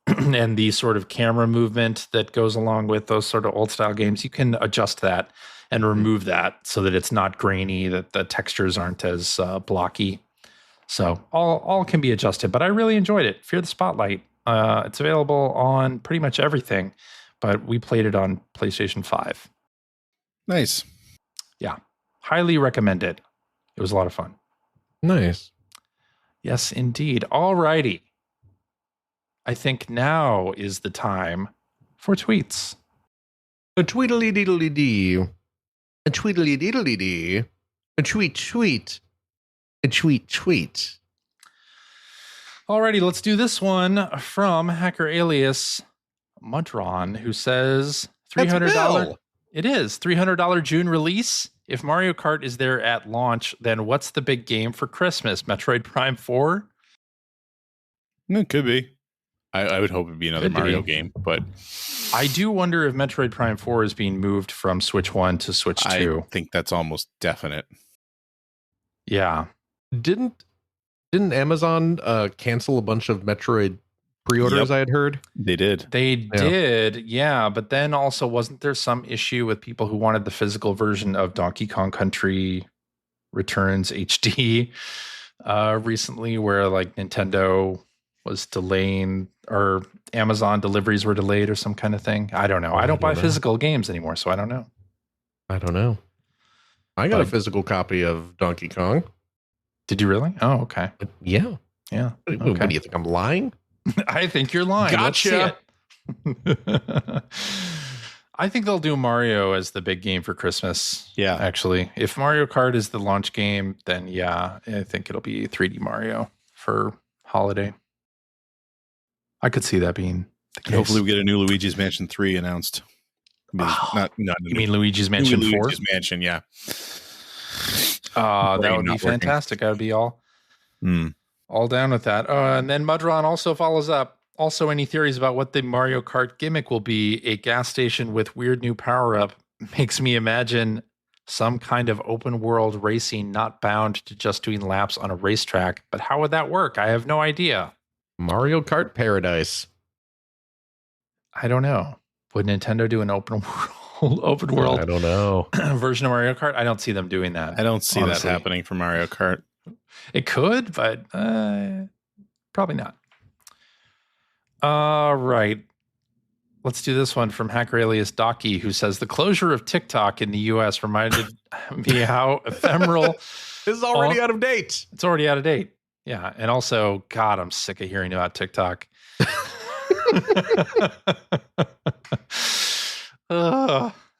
and the sort of camera movement that goes along with those sort of old style games, you can adjust that and remove that so that it's not grainy, that the textures aren't as blocky. So all can be adjusted, but I really enjoyed it. Fear the Spotlight. It's available on pretty much everything, but we played it on PlayStation 5. Nice. Yeah. Highly recommend it. It was a lot of fun. Nice. Yes, indeed. All righty. I think now is the time for tweets. A tweedly deedly dee. A tweedly deedly dee. A tweet. A tweet. Alrighty, let's do this one from Hacker Alias Mudron, who says $300. It is $300 June release. If Mario Kart is there at launch, then what's the big game for Christmas? Metroid Prime 4? It could be. I would hope it'd be another Mario game, but I do wonder if Metroid Prime 4 is being moved from Switch 1 to Switch 2. I think that's almost definite. Yeah. Didn't Amazon cancel a bunch of Metroid pre-orders? Yep. I had heard they did. They did, yeah. But then also, wasn't there some issue with people who wanted the physical version of Donkey Kong Country Returns HD recently, where like Nintendo was delaying, or Amazon deliveries were delayed, or some kind of thing? I don't know. I don't buy physical games anymore, so I don't know. I got a physical copy of Donkey Kong. Did you really? Oh, okay. Yeah. Okay. What do you think? I'm lying? I think you're lying. Gotcha. I think they'll do Mario as the big game for Christmas. Yeah. Actually, if Mario Kart is the launch game, then yeah, I think it'll be 3D Mario for holiday. I could see that being the case. Hopefully we get a new Luigi's Mansion 3 announced. Not you mean Luigi's Mansion 4? Luigi's Mansion, yeah. That would be fantastic. I would be all down with that. And then Mudron also follows up. Also, any theories about what the Mario Kart gimmick will be? A gas station with weird new power-up makes me imagine some kind of open world racing, not bound to just doing laps on a racetrack. But how would that work? I have no idea. Mario Kart Paradise. I don't know. Would Nintendo do an open world? I don't know. Version of Mario Kart? I don't see them doing that. I don't see that happening for Mario Kart. It could, but probably not. All right. Let's do this one from Hacker Alias Docky, who says the closure of TikTok in the US reminded me how ephemeral. This is already out of date. It's already out of date. Yeah. And also, God, I'm sick of hearing about TikTok.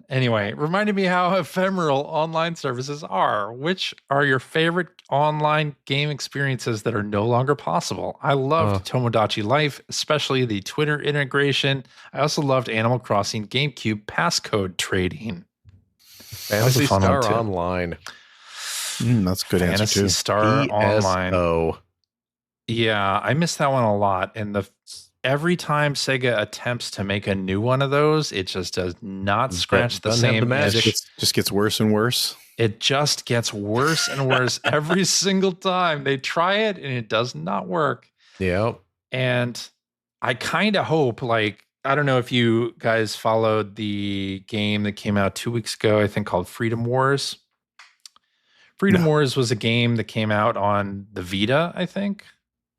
Anyway, reminded me how ephemeral online services are. Which are your favorite online game experiences that are no longer possible? I loved Tomodachi Life, especially the Twitter integration. I also loved Animal Crossing GameCube passcode trading. Phantasy Star Online. That's a good answer too. Phantasy Star Online. Yeah, I miss that one a lot. And every time Sega attempts to make a new one of those, it just does not scratch the same magic. It just gets worse and worse. It just gets worse and worse every single time they try it, and it does not work. Yep. And I kind of hope, like, I don't know if you guys followed the game that came out 2 weeks ago, I think called Freedom Wars. Freedom Wars was a game that came out on the Vita, I think,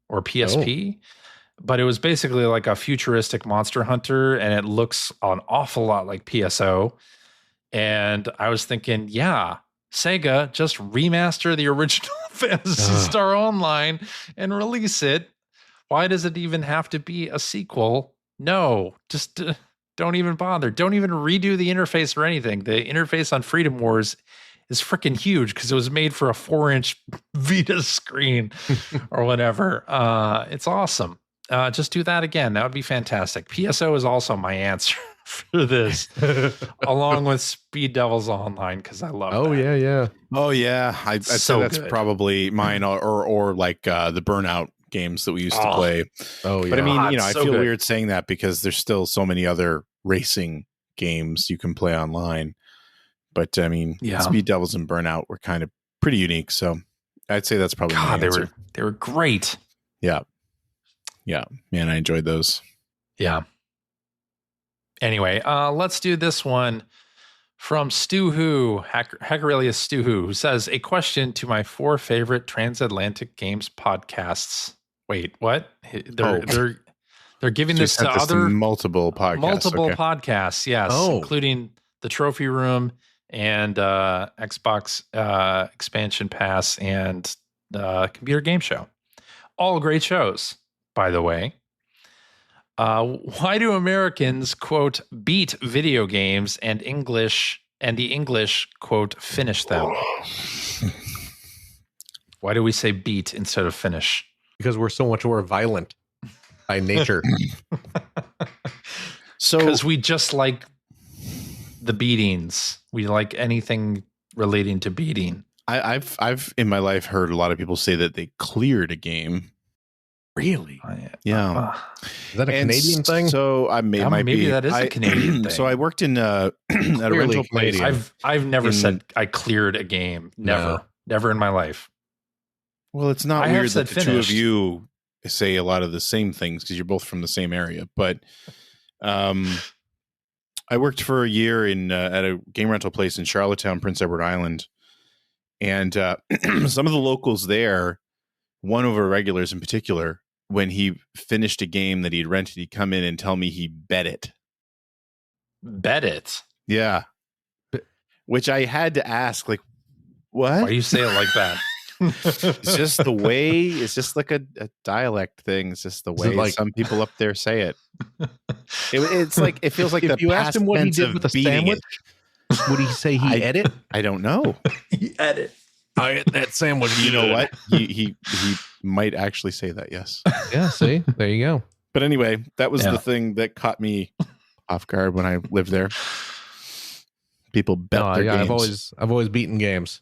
or PSP. But it was basically like a futuristic Monster Hunter, and it looks an awful lot like PSO. And I was thinking, yeah, Sega, just remaster the original Phantasy Star Online and release it. Why does it even have to be a sequel? No, just don't even bother. Don't even redo the interface or anything. The interface on Freedom Wars is freaking huge because it was made for a 4-inch Vita screen or whatever. It's awesome. Just do that again. That would be fantastic. PSO is also my answer for this, along with Speed Devils Online, because I love that. Oh, yeah. I'd say that's probably mine, or like the Burnout games that we used to play. Oh, yeah. But I mean, I feel weird saying that because there's still so many other racing games you can play online. But I mean, Speed Devils and Burnout were kind of pretty unique. So I'd say that's probably my answer. They were great. Yeah. Yeah, man, I enjoyed those. Yeah. Anyway, let's do this one from Stu Who, Hackerilius Stu who says, a question to my 4 favorite transatlantic games podcasts. Wait, what? They're giving this to other multiple podcasts. Multiple podcasts, yes, including The Trophy Room and Xbox expansion pass, and computer game show. All great shows, by the way. Why do Americans, quote, beat video games and the English, quote, finish them? Why do we say beat instead of finish? Because we're so much more violent by nature. So because we just like the beatings. We like anything relating to beating. I've in my life heard a lot of people say that they cleared a game. Really? Yeah. Is that a Canadian thing? So maybe that is a Canadian thing. So I worked in at a rental place. I've never said I cleared a game. Never in my life. Well, it's not weird that the two of you say a lot of the same things because you're both from the same area. But I worked for a year at a game rental place in Charlottetown, Prince Edward Island. And some of the locals there, one of our regulars in particular, when he finished a game that he'd rented, he'd come in and tell me he bet it. Bet it? Yeah. Which I had to ask, like, what? Why do you say it like that? It's just the way, it's just like a dialect thing. It's just the way some people up there say it. It's like, it feels like if you asked him what he did with a sandwich, would he say he ate it? I don't know. He ate it. I ate that sandwich. You know what? He might actually say that. Yes. Yeah. See, there you go. But anyway, that was the thing that caught me off guard when I lived there. People bet their games. I've always beaten games.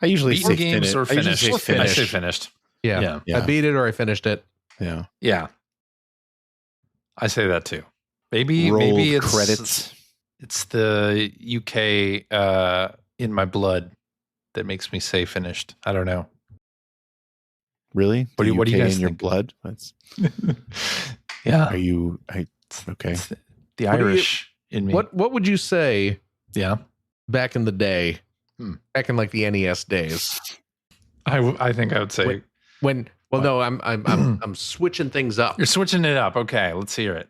I usually say games or finished. I say finished. Yeah. I beat it or I finished it. Yeah. Yeah. I say that too. Maybe it's credits. It's the UK in my blood that makes me say finished. I don't know. Really? What do you guys in think? Your blood? Yeah. Are you? Okay. It's the Irish in me. What would you say? Yeah. Back in the day, back in like the NES days, I think I would say when. Well, no, I'm switching things up. You're switching it up. Okay, let's hear it.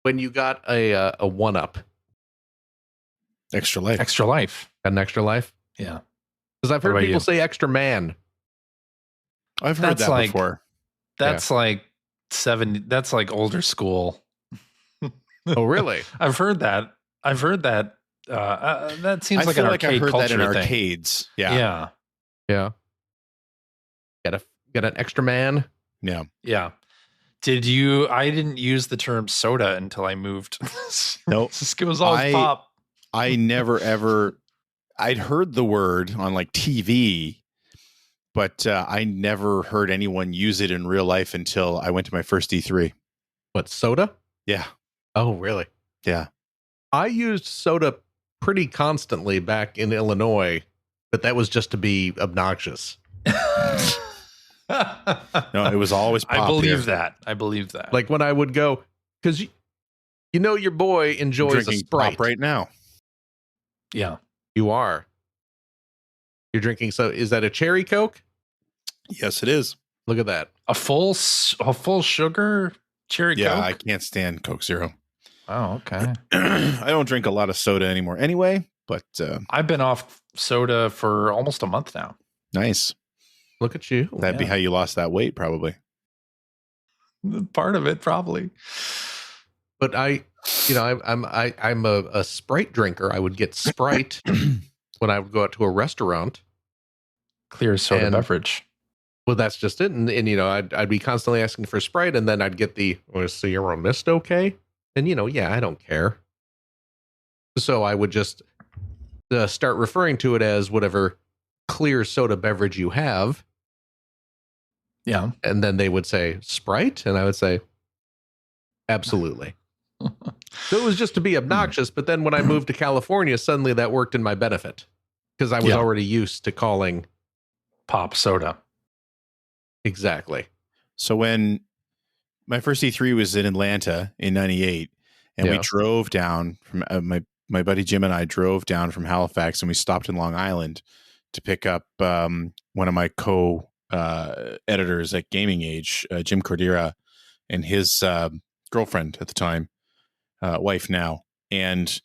When you got a 1-up, extra life, got an extra life. Yeah, because I've heard people say extra man. I've heard that before. That's like 70. That's like older school. Oh, really? I've heard that. That seems like an arcade culture that in thing. Arcades. Yeah. Got an extra man. Yeah. Yeah. I didn't use the term soda until I moved. Nope. It was always pop. I never ever, I'd heard the word on like TV, but I never heard anyone use it in real life until I went to my first E3. What, soda? Yeah. Oh, really? Yeah. I used soda pretty constantly back in Illinois, but that was just to be obnoxious. No, it was always pop. I believe that. Like when I would go, because you know your boy enjoys a Sprite pop right now. Yeah, you are. You're drinking. So is that a cherry Coke? Yes, it is. Look at that. A full sugar cherry Coke? Yeah, I can't stand Coke Zero. Oh, okay. I don't drink a lot of soda anymore anyway, but I've been off soda for almost a month now. Nice. Look at you. That'd be how you lost that weight, probably. Part of it, probably. But I'm a Sprite drinker. I would get Sprite when I would go out to a restaurant. Clear soda beverage. Well, that's just it. And I'd be constantly asking for Sprite, and then I'd get was Sierra Mist okay? And I don't care. So I would just start referring to it as whatever clear soda beverage you have. Yeah. And then they would say Sprite, and I would say absolutely. So it was just to be obnoxious, but then when I moved to California, suddenly that worked in my benefit because I was already used to calling pop soda. Exactly. So when my first E3 was in Atlanta in 98, and we drove down from my buddy Jim and I drove down from Halifax, and we stopped in Long Island to pick up one of my editors at Gaming Age, Jim Cordera, and his girlfriend at the time, wife now. And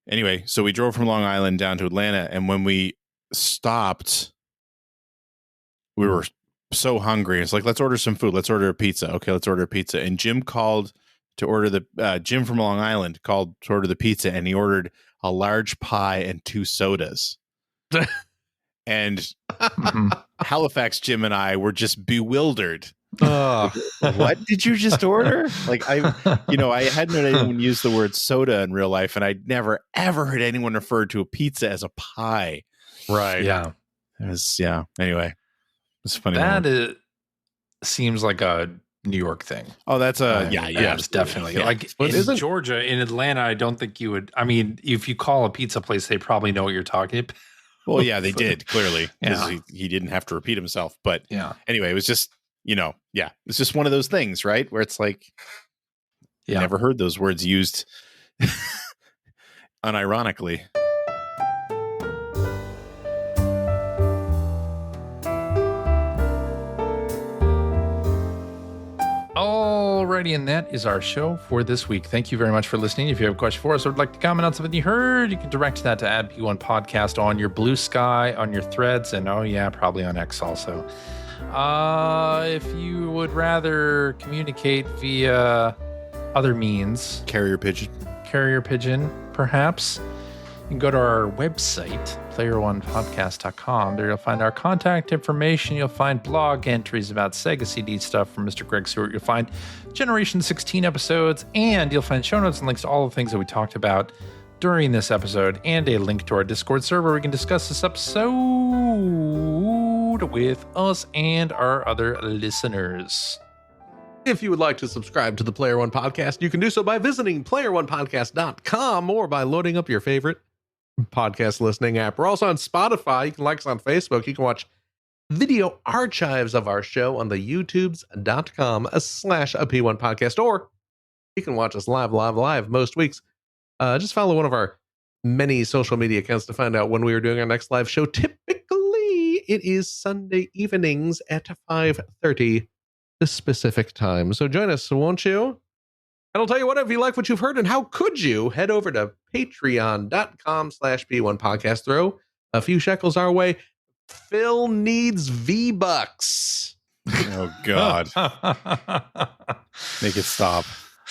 Anyway, so we drove from Long Island down to Atlanta, and when we stopped, we were so hungry. It's like, let's order some food. Let's order a pizza. Okay, let's order a pizza. And Jim called to order Jim from Long Island called to order the pizza, and he ordered a large pie and 2 sodas. And Halifax Jim and I were just bewildered. What did you just order? Like, I hadn't heard anyone use the word soda in real life, and I'd never ever heard anyone refer to a pizza as a pie. Right. Yeah. It was, yeah. Anyway, it's funny. That seems like a New York thing. Oh, that's it's definitely like in Georgia. In Atlanta, I don't think you would. I mean, if you call a pizza place, they probably know what you're talking about. Well, yeah, they did, clearly, because he didn't have to repeat himself. But anyway, it was just, it's just one of those things, right? Where it's like, never heard those words used unironically. Alrighty, and that is our show for this week. Thank you very much for listening. If you have a question for us or would like to comment on something you heard, you can direct that to @P1 Podcast on your Blue Sky, on your Threads, and probably on X also. If you would rather communicate via other means, carrier pigeon, perhaps, you can go to our website, player1podcast.com. There you'll find our contact information. You'll find blog entries about Sega CD stuff from Mr. Greg Stewart. You'll find Generation 16 episodes, and you'll find show notes and links to all the things that we talked about during this episode, and a link to our Discord server where we can discuss this episode with us and our other listeners. If you would like to subscribe to the Player One Podcast, you can do so by visiting player1podcast.com or by loading up your favorite podcast listening app. We're also on Spotify. You can like us on Facebook. You can watch video archives of our show on the youtubes.com/P1 Podcast, or you can watch us live most weeks. Just follow one of our many social media accounts to find out when we are doing our next live show. Typically, it is Sunday evenings at 5:30 Pacific time. So join us, won't you? And I'll tell you what, if you like what you've heard, and how could you, head over to patreon.com/P1 Podcast. Throw a few shekels our way. Phil needs V-Bucks. Oh, God. Make it stop.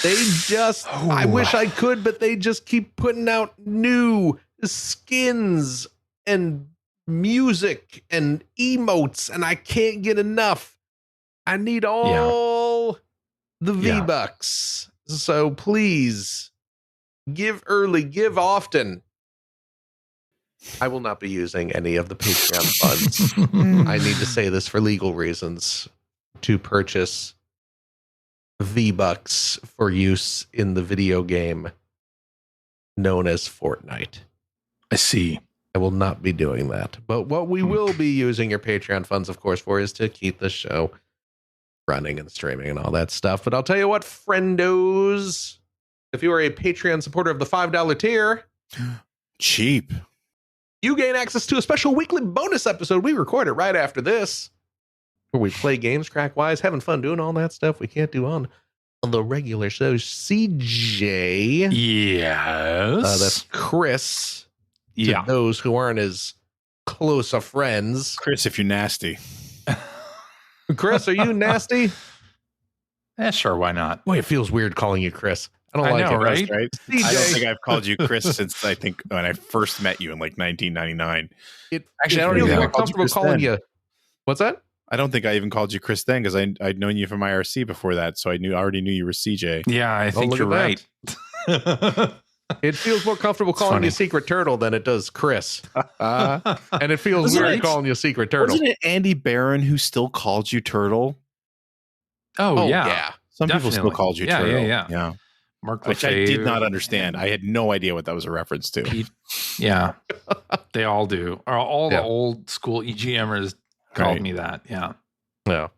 They just, I wish I could, but they just keep putting out new skins and music and emotes, and I can't get enough. I need all the V-Bucks. So please, give early, give often. I will not be using any of the Patreon funds. I need to say this for legal reasons, to purchase V-Bucks for use in the video game known as Fortnite. I see. I will not be doing that. But what we will be using your Patreon funds, of course, for is to keep the show running and streaming and all that stuff. But I'll tell you what, friendos, if you are a Patreon supporter of the $5 tier, cheap, you gain access to a special weekly bonus episode we recorded right after this, where we play games crack-wise, having fun doing all that stuff we can't do on the regular show. CJ. Yes. That's Chris. To those who aren't as close of friends. Chris, if you're nasty. Chris, are you nasty? Sure, why not? Boy, it feels weird calling you Chris. I don't like know, it. right? CJ. I don't think I've called you Chris since I think when I first met you in like 1999. Actually, I don't even feel comfortable calling you. What's that? I don't think I even called you Chris then because I'd known you from IRC before that, so I already knew you were CJ. Yeah, I think you're right. It feels more comfortable calling you Secret Turtle than it does Chris. And it feels weird calling you Secret Turtle. Wasn't it Andy Barron who still called you Turtle? Oh yeah. Some people still called you Turtle. Yeah. Mark Which I did not understand. I had no idea what that was a reference to. Yeah. They all do. All the old school EGMers called me that. Yeah. Yeah.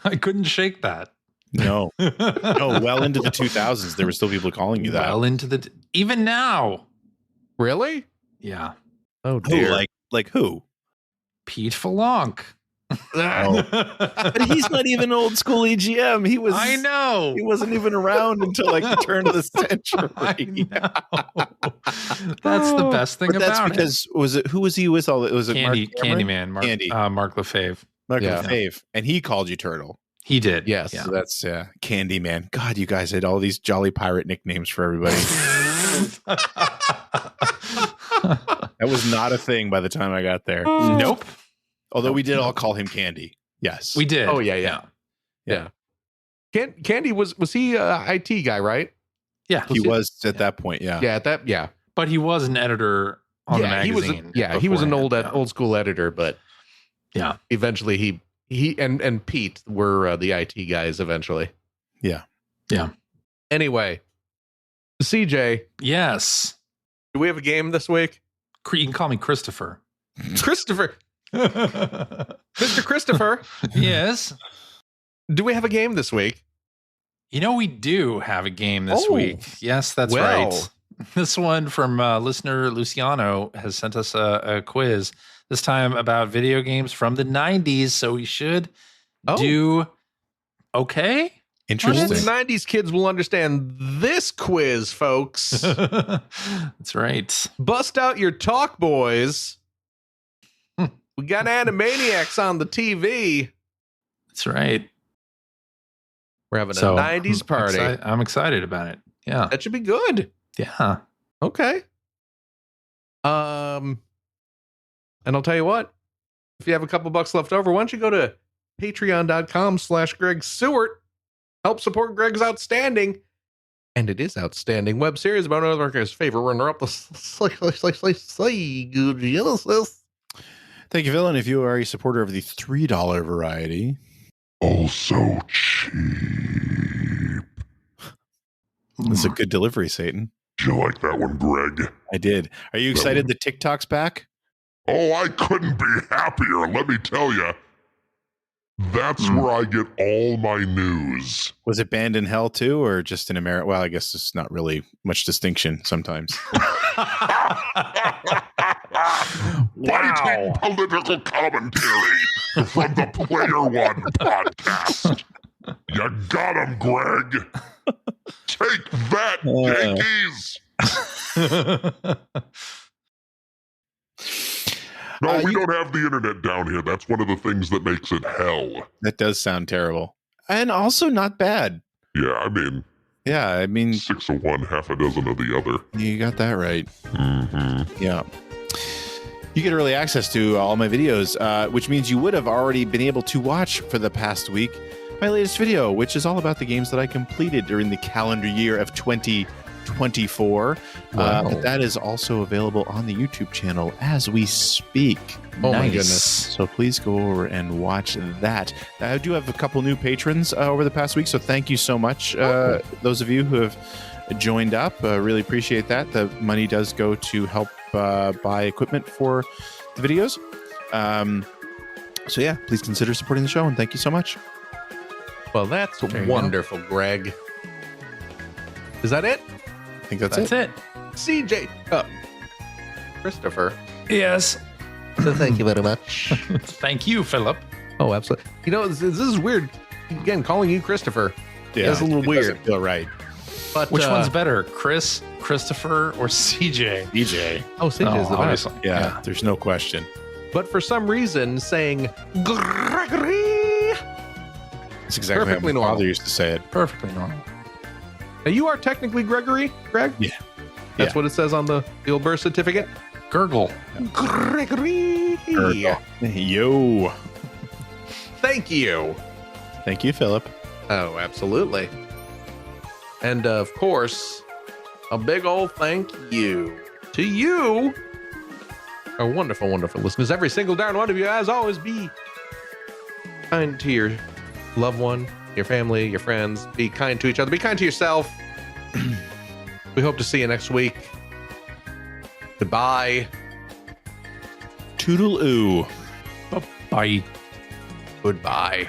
I couldn't shake that. No. Well into the 2000s, there were still people calling you that. Well into even now. Really? Yeah. Oh dear. Like who? Pete Falonk. But he's not even old school EGM. I know. He wasn't even around until like the turn of the century. I know. That's the best thing about because who was he with all that? Was it Candyman, Mark Lefebvre. Mark Lefebvre. And he called you Turtle. He did. Yes. So that's Candyman. God, you guys had all these jolly pirate nicknames for everybody. That was not a thing by the time I got there. Nope. Although we did all call him Candy. Yes. We did. Oh, yeah. Candy was he a IT guy, right? Yeah. He was at that point, Yeah, But he was an editor on the magazine. He was an old school editor, but eventually he and Pete were the IT guys eventually. Yeah. Anyway, CJ. Yes. Do we have a game this week? You can call me Christopher. Christopher. Mr. Christopher. Yes. Do we have a game this week? We do have a game this week. Yes, that's right. This one from listener Luciano has sent us a quiz, this time about video games from the 90s. So we should do okay. Interesting. The 90s kids will understand this quiz, folks. That's right. Bust out your talk, boys. We got Animaniacs on the TV. That's right. We're having a 90s party. I'm excited about it. Yeah. That should be good. Yeah. Okay. And I'll tell you what, if you have a couple bucks left over, why don't you go to patreon.com/Greg Seward. Help support Greg's outstanding, and it is outstanding, web series about America's favorite runner-up, the Sega Genesis. Thank you, Villain. If you are a supporter of the $3 variety. Also cheap. That's a good delivery, Satan. Did you like that one, Greg? I did. Are you excited the TikTok's back? Oh, I couldn't be happier, let me tell you. That's where I get all my news. Was it banned in hell too, or just in America? Well, I guess it's not really much distinction sometimes. Biting political commentary from the Player One podcast. You got him, Greg. Take that, Yankees. No, we don't have the internet down here. That's one of the things that makes it hell. That does sound terrible. And also not bad. Yeah, I mean... 6 of one, half a dozen of the other. You got that right. Mm-hmm. Yeah. You get early access to all my videos, which means you would have already been able to watch for the past week my latest video, which is all about the games that I completed during the calendar year of 2024. Wow. But that is also available on the YouTube channel as we speak. Oh, nice. My goodness. So please go over and watch that. I do have a couple new patrons over the past week, so thank you so much, those of you who have joined up. Really appreciate that. The money does go to help buy equipment for the videos. So yeah, please consider supporting the show, and thank you so much. Well, that's wonderful, Greg. Is that it? I think that's it. CJ. Christopher. Yes. So thank you very much. Thank you, Philip. Oh, absolutely. This is weird. Again, calling you Christopher. Yeah, that's a little weird. Doesn't feel right. But which one's better, Chris, Christopher, or CJ? CJ. Oh, CJ is the best. Yeah, there's no question. But for some reason, saying Gregory. That's exactly how my father used to say it. Perfectly normal. Now, you are technically Gregory, Greg? Yeah. That's what it says on the old birth certificate? Gurgle. Gregory. Gurgle. Yo. Thank you. Thank you, Philip. Oh, absolutely. And of course, a big old thank you to you, our wonderful, wonderful listeners. Every single darn one of you, as always, be kind to your loved one, your family, your friends. Be kind to each other. Be kind to yourself. We hope to see you next week. Goodbye. Toodle-oo. Bye. Goodbye.